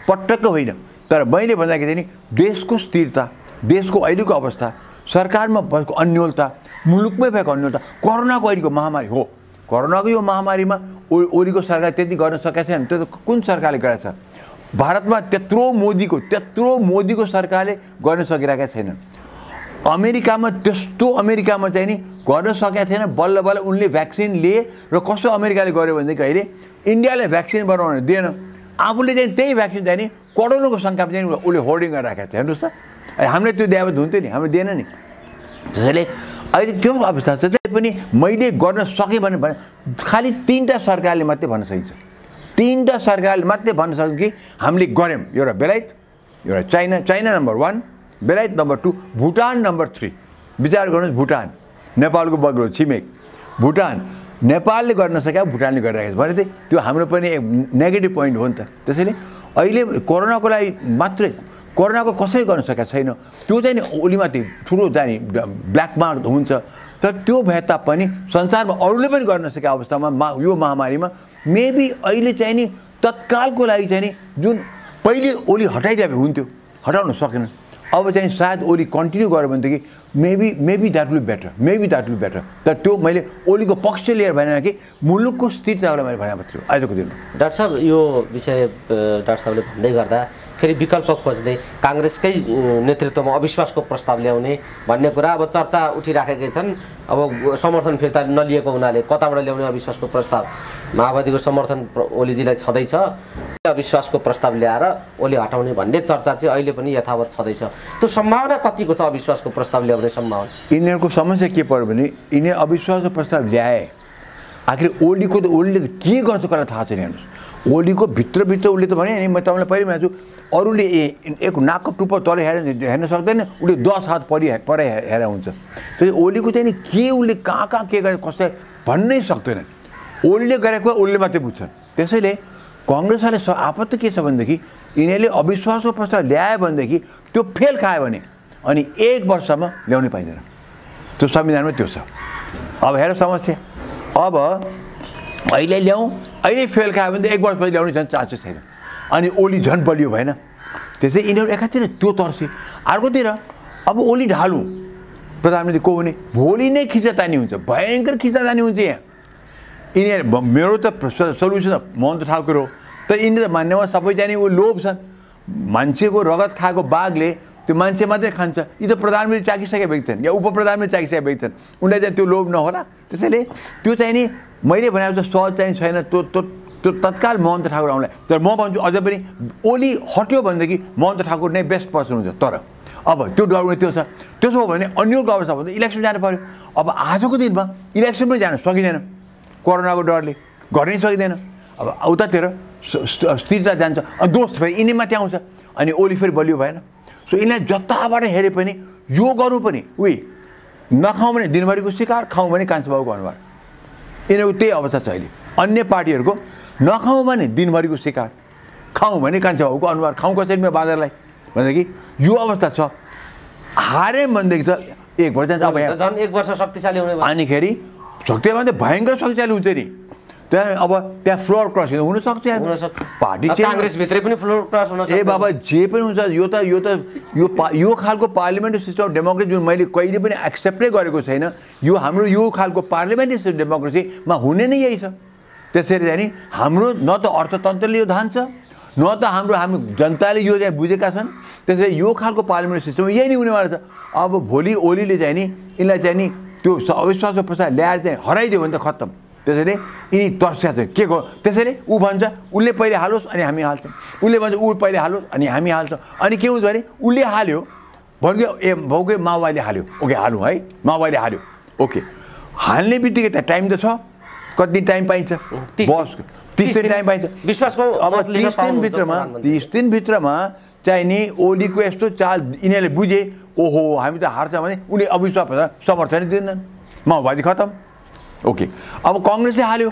पटक्क होइन, तर मैले भन्दाखेरि चाहिँ नि देशको स्थिरता, देशको अहिलेको अवस्था, सरकारमा भएको अन्योलता, मुलुकमै भएको अन्योलता, कोरोनाको अहिलेको महामारी हो, कोरोनाको यो महामारीमा ओलीको सरकार त्यति गर्न सकेको छैन। त्यो त कुन सरकारले गरेछ? भारतमा त्यत्रो मोदीको सरकारले गर्न सकिरहेका छैनन्। अमेरिकामा चाहिँ नि गर्न सकेका थिएन, बल्ल उनले भ्याक्सिन लिए र कसो अमेरिकाले गर्यो भनेदेखि अहिले इन्डियाले भ्याक्सिन बनाउन दिएन, आफूले चाहिँ त्यही भ्याक्सिन चाहिँ नि करोडौँको सङ्ख्यामा चाहिँ उसले होर्डिङ गरेर राखेको छ। हेर्नुहोस् त, हामीले त्यो दिएबाट हुन्थ्यो नि, हामीले दिएन नि। त्यसैले अहिले त्यो अवस्था छ। त्यही पनि मैले गर्न सकेँ भने खालि 3टा सरकारले मात्रै भन्न सकिन्छ, 3टा सरकारले मात्रै भन्न सक्छ कि हामीले गऱ्यौँ। एउटा बेलायत, एउटा चाइना नम्बर 1, बेलायत नम्बर 2, भुटान नम्बर 3। विचार गर्नुहोस्, भुटान नेपालको बग्लो छिमेक, भुटान नेपालले गर्न सके भुटानले गरिरहेको छ भने चाहिँ त्यो हाम्रो पनि एक नेगेटिभ पोइन्ट हो नि त। त्यसैले अहिले कोरोनाको लागि मात्रै कोरोनाको कसै गर्न सकेको छैन, त्यो चाहिँ नि ओलीमाथि ठुलो चाहिँ ब्ल्याक मार्क हुन्छ। तर त्यो भए तापनि संसारमा अरूले पनि गर्न सकेको अवस्थामा यो महामारीमा मेबी अहिले चाहिँ नि तत्कालको लागि चाहिँ नि जुन पहिले ओली हटाइदिए हुन्थ्यो, हटाउन सकेन। अब चाहिँ सायद ओली कन्टिन्यू गर्यो भनेदेखि मेबी द्याट विल बेटर। तर त्यो मैले ओलीको पक्ष लिएर भनेन कि मुलुकको स्थिरतालाई मैले भने मात्रै हो आजको दिनमा। डाक्टर साहब, यो विषय डाक्टर साहबले भन्दै गर्दा फेरि विकल्प खोज्ने, काङ्ग्रेसकै नेतृत्वमा अविश्वासको प्रस्ताव ल्याउने भन्ने कुरा अब चर्चा उठिराखेकै छन्। अब समर्थन फिर्ता नलिएको हुनाले कताबाट ल्याउने अविश्वासको प्रस्ताव? माओवादीको समर्थन ओलीजीलाई छँदैछ, अविश्वासको प्रस्ताव ल्याएर ओली हटाउने भन्ने चर्चा चाहिँ अहिले पनि यथावत छँदैछ। त्यो सम्भावना कतिको छ अविश्वासको प्रस्ताव ल्याउने सम्भावना? यिनीहरूको समस्या के पर्यो भने यिनीहरू अविश्वासको प्रस्ताव ल्याए, आखिर ओलीले त के गर्छ कसलाई थाहा छैन। हेर्नुहोस्, ओलीको भित्र उसले त भने नि, म तपाईँलाई पहिले भनेको छु, अरूले एक नाकको टुप्पो तल हेर्न सक्दैन, उसले 10 हात पर हेरेर हुन्छ। त्यसले ओलीको चाहिँ नि के उसले कहाँ के गरे कसै भन्नै सक्दैन। ओलीले गरेको ओलीले मात्रै बुझ्छन्। त्यसैले कङ्ग्रेसले आपत्ति के छ भनेदेखि यिनीहरूले अविश्वासको प्रस्ताव ल्यायो भनेदेखि त्यो फेल खायो भने अनि 1 वर्षमा ल्याउनै पाइँदैन, त्यो संविधानमा त्यो छ। अब हेर समस्या, अब अहिले ल्याउँ, अहिले फेल खायो भने 1 वर्षपछि ल्याउने झन् चान्सेस छैन, अनि ओली झन् बलियो भएन। त्यसै यिनीहरू एकातिर त्यो तर्से, अर्कोतिर अब ओली ढालौँ प्रधानमन्त्री को हुने, भोलि नै खिचातानी हुन्छ, भयङ्कर खिचातानी हुन्छ। यहाँ यिनीहरू मेरो त सल्युसन महन्त ठाकुर हो, तर यिनीहरू त मान्नेमा सबै जाने ऊ लोभ छन्। मान्छेको रगत खाएको बाघले त्यो मान्छे मात्रै खान्छ। यी त प्रधानमन्त्री चाकिसकेका व्यक्ति छन् या उपप्रधानमन्त्री चाकिसकेका व्यक्ति छन्, उनलाई चाहिँ त्यो लोभ नहोला। त्यसैले त्यो चाहिँ नि मैले भनेको जस्तो सहज चाहिँ छैन त्यो तत्काल महन्त ठाकुर आउनलाई। तर म भन्छु अझ पनि ओली हट्यो भनेदेखि महन्त ठाकुर नै बेस्ट पर्सन हुन्छ। तर अब त्यो डर त्यो छ। त्यसो हो भने अन्यको अवस्था भन्दा इलेक्सन जानु पऱ्यो। अब आजको दिनमा इलेक्सन पनि जान सकिँदैन, कोरोनाको डरले गर्नै सकिँदैन। अब उतातिर स्थिरता जान्छ, दोष फेरि यिनीमाथि आउँछ, अनि ओली फेरि बलियो भएन। सो यिनीलाई जताबाट हेरे पनि यो गर्नु पनि नखाउँ भने दिनभरिको शिकार, खाउँ भने कान्छाबाबुको अनुहार। यिनीहरूको त्यही अवस्था छ अहिले। अन्य पार्टीहरूको नखाउँ भने दिनभरिको शिकार, खाउँ भने कान्छाबाबुको अनुहार। खाउँ कसरी म बाँदरलाई भनेदेखि यो अवस्था छ। हारे भनेदेखि त 1 वर्ष जान्छ। अब यहाँ झन् 1 वर्ष शक्तिशाली हुने अनिखेरि शक्तिशाली भयङ्कर शक्तिशाली हुन्छ नि। त्यहाँ अब त्यहाँ फ्लोर क्रसिङ हुनसक्छ। पार्टी काङ्ग्रेसभित्रै पनि फ्लोर क्रस हुनसक्छ। बाबा जे पनि हुन्छ। यो खालको पार्लियामेन्ट्री सिस्टम अफ डेमोक्रेसी जुन मैले कहिले पनि एक्सेप्टै गरेको छैन। यो हाम्रो यो खालको पार्लियामेन्ट्री सिस्टम डेमोक्रेसीमा हुने नै यही छ। त्यसरी चाहिँ नि हाम्रो न त अर्थतन्त्रले यो धान्छ, न त हामी जनताले यो चाहिँ बुझेका छन्। त्यसैले यो खालको पार्लियामेन्ट्री सिस्टम यही नै हुनेवाला छ। अब भोलि ओलीले चाहिँ नि यिनलाई चाहिँ नि त्यो अविश्वासको प्रस्ताव ल्याएर चाहिँ हराइदियो भने त खत्तम। त्यसैले यिनी तर्स्या चाहिँ के गर्यो। त्यसैले ऊ भन्छ उसले पहिले हालोस् अनि हामी हाल्छौँ, उसले भन्छ ऊ पहिले हालोस् अनि हामी हाल्छौँ। अनि के हुन्छ भने उसले हाल्यो भन्यो भाउकै माओवादीले हाल्यो, ओके हालौँ है, माओवादीले हाल्यो, ओके। हाल्ने बित्तिकै त टाइम त छ, कति टाइम पाइन्छ? 30 दिन टाइम पाइन्छ विश्वासको। अब 30 दिनभित्रमा चाहिँ नि ओलीको यस्तो चाल यिनीहरूले बुझे, ओहो हामी त हार्छ भने उनी अविश्वास समर्थन दिँदैनन्, माओवादी खत्तम, ओके। अब काङ्ग्रेसले हाल्यो,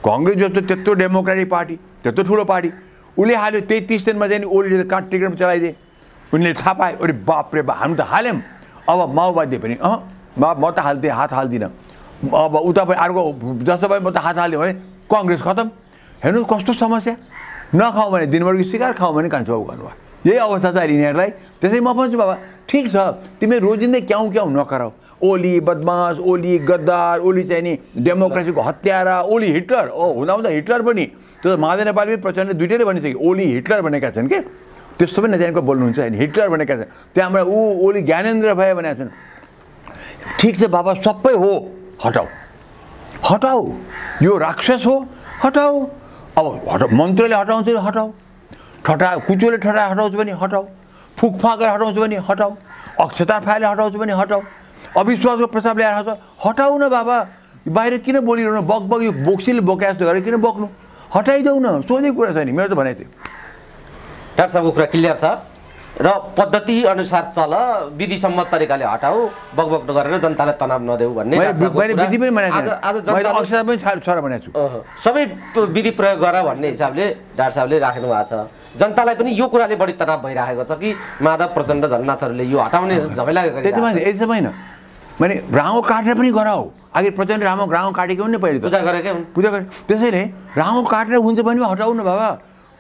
काङ्ग्रेस जस्तो त्यत्रो डेमोक्रेटिक पार्टी, त्यत्रो ठुलो पार्टी, उसले हाल्यो। त्यही 30 दिनमा चाहिँ ओलीले काट टिकट चलाइदिए, उनले थाहा पाए, अरे बाप रे बाप हामी त हाल्यौँ। अब माओवादी पनि म त हाल्दिनँ, हात हाल्दिनँ। अब उता पनि अर्को जस्तो भयो म त हात हालिदियो भने काङ्ग्रेस खत्तम। हेर्नु कस्तो समस्या। नखाउँ भने दिनभरिको शिकार, खाउँ भने कान्छाबाबु अनुहार। यही अवस्था छ अहिले यिनीहरूलाई। त्यसै म भन्छु बाबा ठिक छ, तिमी रोजिँदै क्याउ नकराऊ। ओली बदमास, ओली गद्दार, ओली चाहिँ नि डेमोक्रेसीको हत्यारा, ओली हिटलर। हुँदा हिटलर पनि त्यो माधव नेपाली प्रचण्डले दुइटैले भनिसक्यो ओली हिटलर भनेका छन् के। त्यस्तो पनि नजानेको बोल्नुहुन्छ होइन, हिटलर भनेका छन्। त्यहाँबाट ओली ज्ञानेन्द्र भए भनेका छन्। ठिक छ बाबा सबै हो, हटाऊ। यो राक्षस हो, हटाऊ। अब मन्त्रीले हटाउँछ भने हटाऊ, कुचोले हटाउँछ भने हटाऊ, फुकफाकेर हटाउँछ भने हटाऊ, अक्षता फाले हटाउँछ भने हटाऊ, अविश्वासको प्रस्ताव ल्याएर हटाऊ न बाबा। बाहिर किन बोलिरहनु? बग यो बोक्सीले बोके जस्तो गरेर किन बोक्नु? हटाइदेऊ न, सोझै कुरा छ नि। मेरो त भनाइ थियो। डाक्टर साहबको कुरा क्लियर छ र पद्धति अनुसार चल, विधिसम्मत तरिकाले हटाऊ, बगबग गरेर जनतालाई तनाव नदेऊ भन्ने विधि पनि भनेको छु। सबै विधि प्रयोग गर भन्ने हिसाबले डाक्टर साहबले राख्नु भएको छ। जनतालाई पनि यो कुराले बढी तनाव भइरहेको छ कि माधव प्रचण्ड जगन्नाथहरूले यो हटाउने झमेला त्यति होइन। मैले राँगो काटेर पनि गराऊ। आखिर प्रचण्ड राँगो काटेको नि पहिले पूजा गरेकै हुन्, पूजा गरे। त्यसैले राँगो काटेर हुन्छ भने हटाउनु बाबा,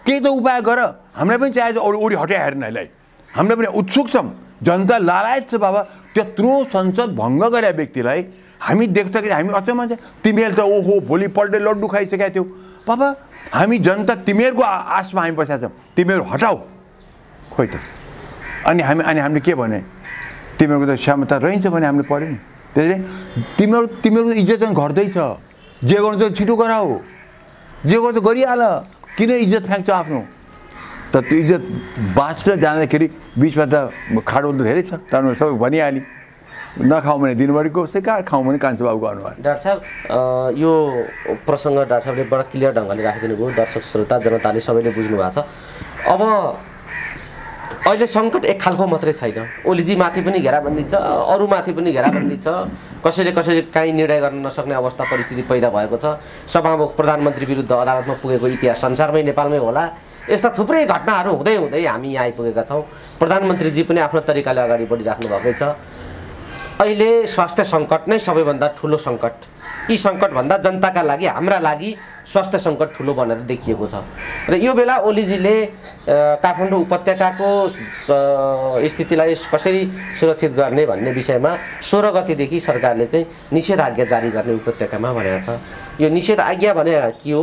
केही त उपाय गर। हामीलाई पनि चाहिन्छ ओडी हटाइ हेर्न यसलाई। हामीलाई पनि उत्सुक छौँ, जनता लालायत छ बाबा। त्यत्रो संसद भङ्ग गरे व्यक्तिलाई हामी देख्दाखेरि हामी अचम्म छ। तिमीहरू त ओहो भोलिपल्ट लड्डु खाइसकेका थियौ बाबा। हामी जनता तिमीहरूको आशमा हामी बसेका छौँ, तिमीहरू हटाऊ। खोइ त अनि हामीले के भने, तिमीहरूको त क्षमता रहन्छ भने हामीले पढ्यो नि। त्यसैले तिमीहरूको इज्जत चाहिँ घट्दैछ। जे गर्नु त छिटो गराऊ, जे गर्नु त गरिहाल। किन इज्जत फ्याँक्छ आफ्नो? त त्यो इज्जत बाँच्न जाँदाखेरि बिचमा त खाडो त धेरै छ। तर सबै भनिहालेँ, नखाउँ भने दिनभरिको शिकार, खाउँ भने कान्छाबाबुको अनुहार। डाक्टर साहब यो प्रसङ्ग डाक्टर साहबले बडा क्लियर ढङ्गले राखिदिनु भयो। दर्शक श्रोता जनताले सबैले बुझ्नु भएको छ। अब अहिले सङ्कट एक खालको मात्रै छैन, ओलीजी माथि पनि घेराबन्दी छ, अरूमाथि पनि घेराबन्दी छ। कसैले काहीँ निर्णय गर्न नसक्ने अवस्था परिस्थिति पैदा भएको छ। सभामुख प्रधानमन्त्री विरुद्ध अदालतमा पुगेको इतिहास संसारमै नेपालमै होला। यस्ता थुप्रै घटनाहरू हुँदै हामी यहाँ आइपुगेका छौँ। प्रधानमन्त्रीजी पनि आफ्नो तरिकाले अगाडि बढिराख्नु भएकै छ। अहिले स्वास्थ्य सङ्कट नै सबैभन्दा ठुलो सङ्कट। यी सङ्कटभन्दा जनताका लागि, हाम्रा लागि स्वास्थ्य सङ्कट ठुलो भनेर देखिएको छ। र यो बेला ओलीजीले काठमाडौँ उपत्यकाको स्थितिलाई कसरी सुरक्षित गर्ने भन्ने विषयमा 16 गतेदेखि सरकारले चाहिँ निषेधाज्ञा जारी गर्ने उपत्यकामा भनेको छ। यो निषेधाज्ञा भने के हो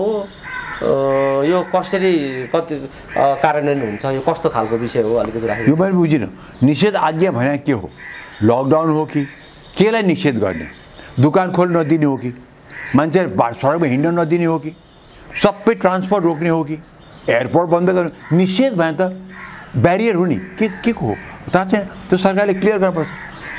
यो कसरी कति कार्यान्वयन हुन्छ, यो कस्तो खालको विषय हो अलिकति राख्नु। यो मैले बुझिनँ। निषेध आज्ञा भने के हो? लकडाउन हो कि केलाई निषेध गर्ने? दुकान खोल्न नदिने हो कि मान्छे सडकमा हिँड्न नदिने हो कि सबै ट्रान्सपोर्ट रोक्ने हो कि एयरपोर्ट बन्द गर्नु? निषेध भने त ब्यारियर हो नि, के को हो थाहा छैन। त्यो सरकारले क्लियर गर्नुपर्छ।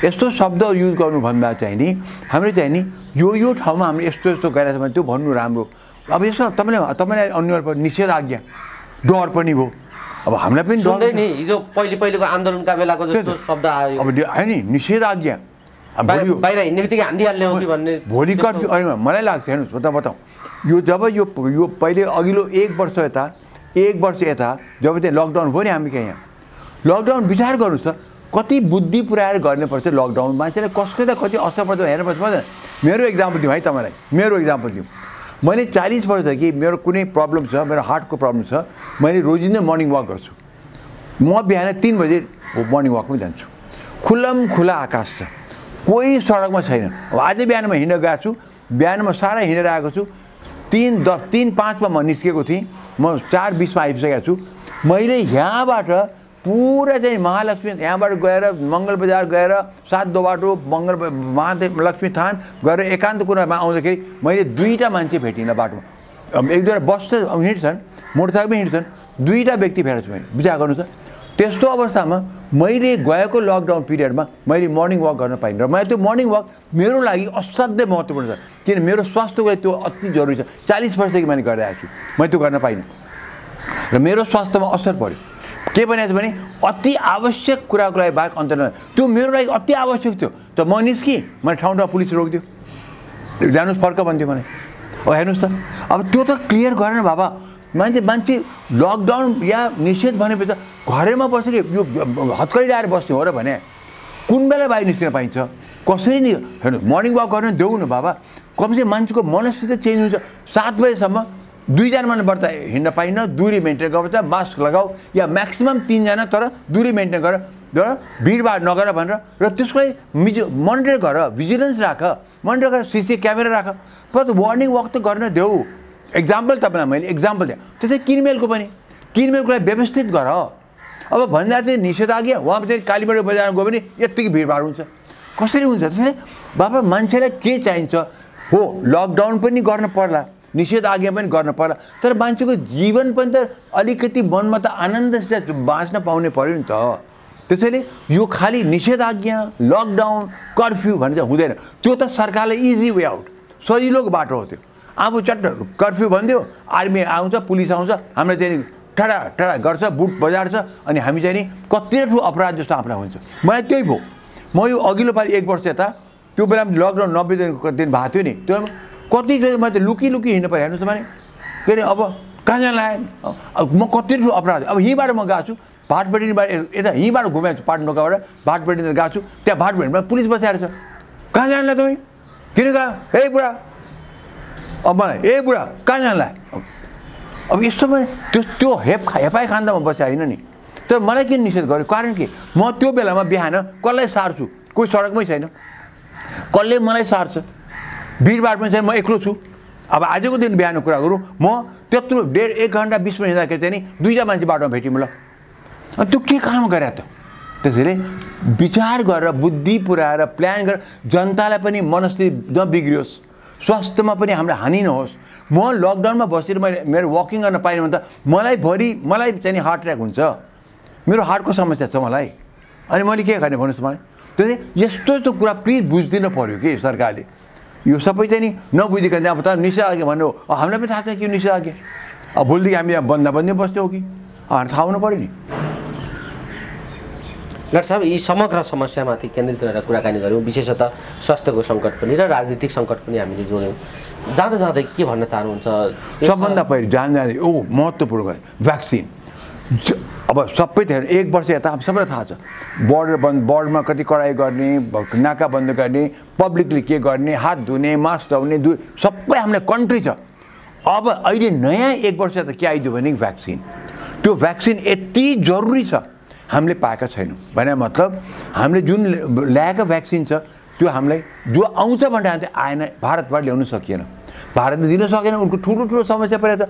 यस्तो शब्द युज गर्नुभन्दा चाहिँ नि हामीले चाहिँ नि यो ठाउँमा हामीले यस्तो गरेको छ भने त्यो भन्नु राम्रो। अब यसो तपाईँलाई अनुहार पर निषेध आज्ञा डर पनि भयो। अब हामीलाई पनि डर नि, हिजो पहिलेको आन्दोलनका बेलाको जस्तो शब्द आयो। अब होइन नि निषेध आज्ञा बाहिर हिँड्ने बित्तिकै हान्दिहाल्ने हो कि भन्ने भोलि कर्फ्यू। होइन मलाई लाग्छ हेर्नुहोस् बताउँ यो जब यो पहिले अघिल्लो एक वर्ष यता जब चाहिँ लकडाउन भयो नि हामी कहाँ यहाँ लकडाउन विचार गर्नुहोस् त कति बुद्धि पुऱ्याएर गर्नुपर्छ लकडाउन। मान्छेलाई कसले त कति असर पर्छ हेर्नुपर्छ। मेरो इक्जाम्पल दिउँ है तपाईँलाई, मेरो इक्जाम्पल दिउँ। मैले 40 वर्षदेखि मेरो कुनै प्रब्लम छ, मेरो हार्टको प्रब्लम छ, मैले रोजिन्दै मर्निङ वाक गर्छु। म बिहान 3 बजे मर्निङ वाकमा जान्छु। खुला आकाश छ, कोही सडकमा छैन। अब आज बिहान म हिँडेर गएको छु, बिहान म साह्रै हिँडेर आएको छु। 3:05 म निस्केको थिएँ, म 4:20 आइसकेको छु। मैले यहाँबाट पुरा चाहिँ महालक्ष्मी यहाँबाट गएर मङ्गल बजार गएर 7 बाटो महालक्ष्मी थान गएर एकान्त कुरामा आउँदाखेरि मैले 2टा मान्छे भेटिनँ बाटोमा। एक दुईवटा बस त हिँड्छन्, मोटरसाइकलमै हिँड्छन्, 2टा व्यक्ति भेटेको छु मैले। विचार गर्नु छ त्यस्तो अवस्थामा मैले गएको लकडाउन पिरियडमा मैले मर्निङ वाक गर्न पाइनँ। र मैले त्यो मर्निङ वाक मेरो लागि असाध्यै महत्त्वपूर्ण छ, किन मेरो स्वास्थ्यको लागि त्यो अति जरुरी छ। 40 वर्षदेखि मैले गरिरहेको छु, मैले त्यो गर्न पाइनँ र मेरो स्वास्थ्यमा असर पर्यो। के भनेको छ भने अति आवश्यक कुराको लागि बाहेक अन्त त्यो मेरो लागि अति आवश्यक थियो। त म निस्केँ, मैले ठाउँ पुलिस रोकिदियो, जानुहोस् फर्क भन्थ्यो मलाई। अब हेर्नुहोस् त अब त्यो त क्लियर गरेन बाबा। मान्छे लकडाउन या निषेध भनेपछि घरमा बसेको यो हत्कडी ल्याएर बस्ने हो र भने कुन बेला बाहिर निस्किन पाइन्छ? कसरी नि हेर्नु मर्निङ वाक गर्न देऊ न बाबा। कमसे मनस्थिति चेन्ज हुन्छ। 7 बजेसम्म 2 जना बढ्दा हिँड्न पाइन्न, दूरी मेन्टेन गर्नुपर्छ, मास्क लगाऊ या म्याक्सिमम् 3 जना, तर दूरी मेन्टेन गर र भिडभाड नगर भनेर र त्यसको लागि मोनिटर गर, भिजिलेन्स राख, मोनिटर गर, सिसी क्यामेरा राख। प्लस मर्निङ वाक त गर्न देऊ। एक्जाम्पल तपाईँलाई मैले एक्जाम्पल दिएँ। त्यस्तै किनमेलको लागि व्यवस्थित गर। अब भन्दा चाहिँ निषेध आज्ञा वहाँ चाहिँ कालीबाडी बजारमा गयो भने यत्तिकै भिडभाड हुन्छ, कसरी हुन्छ? त्यसैले बाबा मान्छेलाई के चाहिन्छ हो? लकडाउन पनि गर्न पर्ला, निषेध आज्ञा पनि गर्न पर्ला, तर मान्छेको जीवन पनि त अलिकति मनमा त आनन्दसित बाँच्न पाउने पर्यो नि त। त्यसैले यो खालि निषेध आज्ञा लकडाउन कर्फ्यू भने चाहिँ हुँदैन। त्यो त सरकारले इजी वे आउट, सजिलोको बाटो हो त्यो। अब चट्ट कर्फ्यू भनिदियो, आर्मी आउँछ, पुलिस आउँछ, हामीलाई चाहिँ टाढा गर्छ, बुट बजार्छ, अनि हामी चाहिँ नि कति ठुलो अपराध जस्तो आफूलाई हुन्छ। मलाई त्यही भयो। म यो अघिल्लो पालि 1 वर्ष यता त्यो बेलामा लकडाउन 90 दिन भएको थियो नि, त्यो कति मैले लुकी हिँड्नु पऱ्यो। हेर्नुहोस् भने के अरे अब कहाँ जान लाग्यो, म कति ठुलो अपराध। अब यहीँबाट म गएको छु भाटबेडीबाट, यता यहीँबाट घुमेको छु पाटनोकाबाट भाटबेडीतिर गएको छु, त्यहाँ भाटबेडीमा पुलिस बसिरहेको छ। कहाँ जानला तपाईँ? किन गयो? ए बुढा, अब मलाई ए बुढा कहाँ जानला? अब यस्तोमा त्यो हेपाइ खान्दामा बसे होइन नि। तर मलाई किन निषेध गर्यो? कारण के? म त्यो बेलामा बिहान कसलाई सार्छु? कोही सडकमै छैन, कसले मलाई सार्छ? भिडभाड पनि छैन, म एक्लो छु। अब आजको दिन बिहानको कुरा गरौँ, म त्यत्रो 1.5 घन्टा 20 मिनट हिँड्दाखेरि चाहिँ नि 2टा मान्छे बाटोमा भेट्यौँ। ल अनि त्यो के काम गरे त? त्यसैले विचार गरेर बुद्धि पुऱ्याएर प्लान गरेर जनतालाई पनि मनस्थिति नबिग्रियोस्, स्वास्थ्यमा पनि हामीलाई हानि नहोस्। म लकडाउनमा बसेर मेरो वकिङ गर्न पाइनँ भने त मलाई चाहिँ हार्ट एट्याक हुन्छ, मेरो हार्टको समस्या छ मलाई। अनि मैले के गर्ने भन्नुहोस् मलाई? त्यसले यस्तो कुरा प्लिज बुझिदिनु पऱ्यो कि सरकारले। यो सबै चाहिँ नि नबुझिकन अब त निषेध आज्ञा भन्नु हो, हामीलाई पनि थाहा छ कि निषेध आज्ञा। अब भोलिदेखि हामी यहाँ बन्दी बस्ने हो कि थाहा हुनु पऱ्यो नि। डाक्टर साहब, यी समग्र समस्यामाथि केन्द्रित रहेर कुराकानी गऱ्यौँ, विशेषतः स्वास्थ्यको सङ्कट पनि र राजनीतिक सङ्कट पनि हामीले जोड्यौँ। जाँदै के भन्न चाहनुहुन्छ? सबभन्दा पहिले जाँदै महत्त्वपूर्ण भ्याक्सिन। अब सबै हेर्नु 1 वर्ष यता सबैलाई थाहा छ बर्डरमा कति कडाइ गर्ने, नाका बन्द गर्ने, पब्लिकले के गर्ने, हात धुने, मास्क लगाउने, सबै हामीलाई कन्ट्री छ। अब अहिले नयाँ 1 वर्ष यता के आइदियो भने भ्याक्सिन। त्यो भ्याक्सिन यति जरुरी छ, हामीले पाएका छैनौँ। भने मतलब हामीले जुन ल्याएको भ्याक्सिन छ त्यो हामीलाई जो आउँछ भनेर आएन, भारतबाट ल्याउन सकिएन, भारतले दिन सकेन। उनको ठुलो समस्या परेको छ।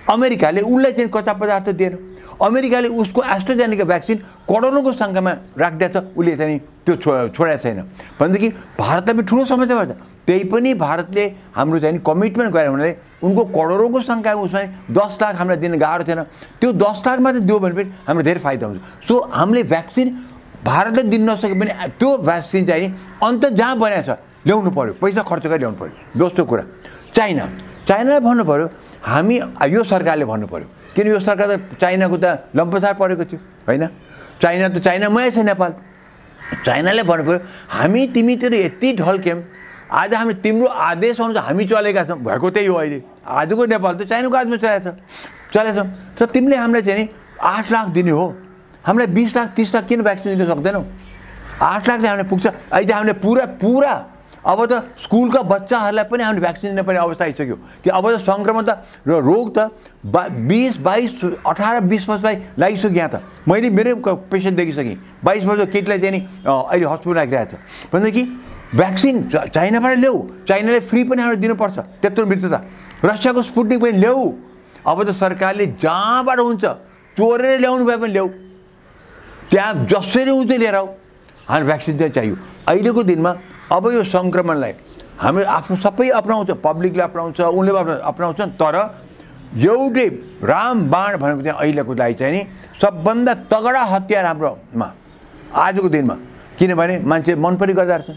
अमेरिकाले उसलाई चाहिँ कच्चा पदार्थ दिएर अमेरिकाले उसको एस्ट्राजेनेका भ्याक्सिन करोडौँको सङ्ख्यामा राख्दैछ, उसले चाहिँ त्यो छोडेको छैन भनेदेखि भारतलाई पनि ठुलो समस्या पर्छ। त्यही पनि भारतले हाम्रो चाहिँ कमिटमेन्ट गरे हुनाले उनको करोडौँको सङ्ख्या उसमा 10 लाख हामीलाई दिन गाह्रो थिएन, त्यो 10 लाख मात्रै दियो भने पनि हाम्रो धेरै फाइदा हुन्छ। सो हामीले भ्याक्सिन भारतले दिन नसके पनि त्यो भ्याक्सिन चाहिँ अन्त जहाँ बनाएको छ ल्याउनु पऱ्यो, पैसा खर्च गरेर ल्याउनु पऱ्यो। दोस्रो कुरा चाइनालाई भन्नु पऱ्यो, हामी यो सरकारले भन्नु पऱ्यो, किन यो सरकार त चाइनाको त लम्पसार परेको थियो होइन, चाइना त चाइनामै छ नेपाल। चाइनाले भन्नु पऱ्यो हामी तिमीतिर यति ढल्क्यौँ, आज हामी तिम्रो आदेश अनुसार हामी चलेका छौँ, भएको त्यही हो। अहिले आजको नेपाल त चाइनाको आदेशमा चलेको छ। त तिमीले हामीलाई चाहिँ 8 लाख दिने हो, हामीलाई 20 लाख 30 लाख किन भ्याक्सिन दिन सक्दैनौ? 8 लाख चाहिँ हामीलाई पुग्छ। अहिले हामीले पुरा अब त स्कुलका बच्चाहरूलाई पनि हामीले भ्याक्सिन दिनुपर्ने अवस्था आइसक्यो कि अब त सङ्क्रमण त र रोग त 20, 22, 18, 20 वर्षलाई लागिसक्यो। यहाँ त मैले मेरो पेसेन्ट देखिसकेँ 22 वर्षको केटीलाई चाहिँ नि अहिले हस्पिटल राखिरहेको छ भनेदेखि भ्याक्सिन चाइनाबाट ल्याऊ, चाइनाले फ्री पनि हामीले दिनुपर्छ, त्यत्रो मित्रता। रसियाको स्पुटनिक पनि ल्याऊ। अब त सरकारले जहाँबाट हुन्छ चोरेर ल्याउनु भए पनि ल्याऊ, त्यहाँ जसरी हुन्छ लिएर आऊ, हामी भ्याक्सिन चाहिँ चाहियो अहिलेको दिनमा। अब यो सङ्क्रमणलाई हामी आफ्नो सबै अपनाउँछ, पब्लिकले अपनाउँछ, उनले अपनाउँछन्, तर एउटै रामबाण भनेको चाहिँ अहिलेको लागि चाहिँ नि सबभन्दा तगडा हतियार हाम्रोमा आजको दिनमा। किनभने मान्छे मन पनि गर्दा रहेछ,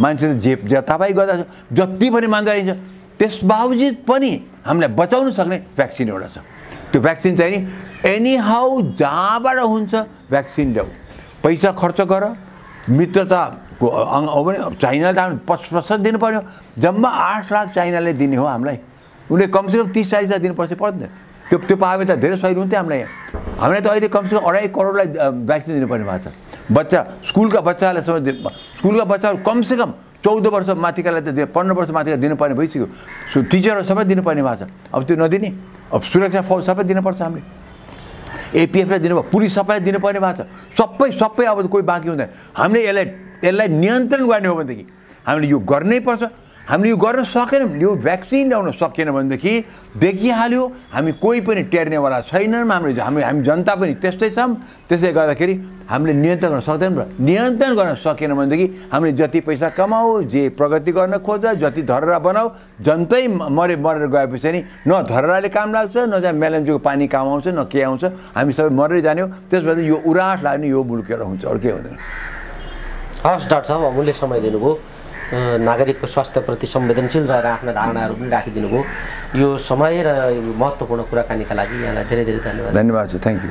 मान्छे त जतापाई गर्दा छ, जति पनि मान्दा रहेछ, त्यस बावजुद पनि हामीलाई बचाउन सक्ने भ्याक्सिन एउटा छ। त्यो भ्याक्सिन चाहिँ नि एनी हाउ जहाँबाट हुन्छ भ्याक्सिन ल्याऊ, पैसा खर्च गर। मित्रताको चाइनाले त 50% दिनु पर्यो, जम्मा 8 लाख चाइनाले दिने हो हामीलाई, उसले कमसेकम 30-40 लाख दिनुपर्छ पर्दैन। त्यो पाए त धेरै सहयोग हुन्थ्यो हामीलाई। हामीलाई त अहिले कमसेकम 2.5 करोडलाई भ्याक्सिन दिनुपर्ने भएको छ। बच्चा स्कुलका बच्चाहरूलाई स्कुलका बच्चाहरू कमसेकम 14 वर्ष माथिकालाई त 15 वर्ष माथिका दिनुपर्ने भइसक्यो। सो टिचरहरू सबै दिनुपर्ने भएको छ। अब त्यो नदिने, अब सुरक्षा फौज सबै दिनुपर्छ, हामीले एपिएफलाई दिनुभयो, पुलिस सबैलाई दिनुपर्ने भएको छ। सबै अब कोही बाँकी हुँदैन। हामीले यसलाई नियन्त्रण गर्ने हो भनेदेखि हामीले यो गर्नै पर्छ। हामीले यो गर्न सकेनौँ, यो भ्याक्सिन ल्याउन सकेन भनेदेखि देखिहाल्यो हामी कोही पनि टेर्नेवाला छैनौँ। हामी जनता पनि त्यस्तै छौँ। त्यसले गर्दाखेरि हामीले नियन्त्रण गर्न सक्दैनौँ। र नियन्त्रण गर्न सकेन भनेदेखि हामीले जति पैसा कमाऊ, जे प्रगति गर्न खोज, जति धरहरा बनाऊ, जनतै मरेर गएपछि नि न धरहराले काम लाग्छ, न जहाँ मेलम्चीको पानी काम आउँछ, न के आउँछ, हामी सबै मरेर जाने हो। त्यसपछि यो उरास लाग्ने यो मुलुक एउटा हुन्छ, अरू केही हुँदैन। हस् डाक्टर साहब, अमूल्य समय दिनुभयो, नागरिकको स्वास्थ्यप्रति संवेदनशील रहेर आफ्ना धारणाहरू पनि राखिदिनु भयो। यो समय र महत्त्वपूर्ण कुराकानीका लागि यहाँलाई धेरै धेरै धन्यवाद। धन्यवाद छ, थ्याङ्क यू।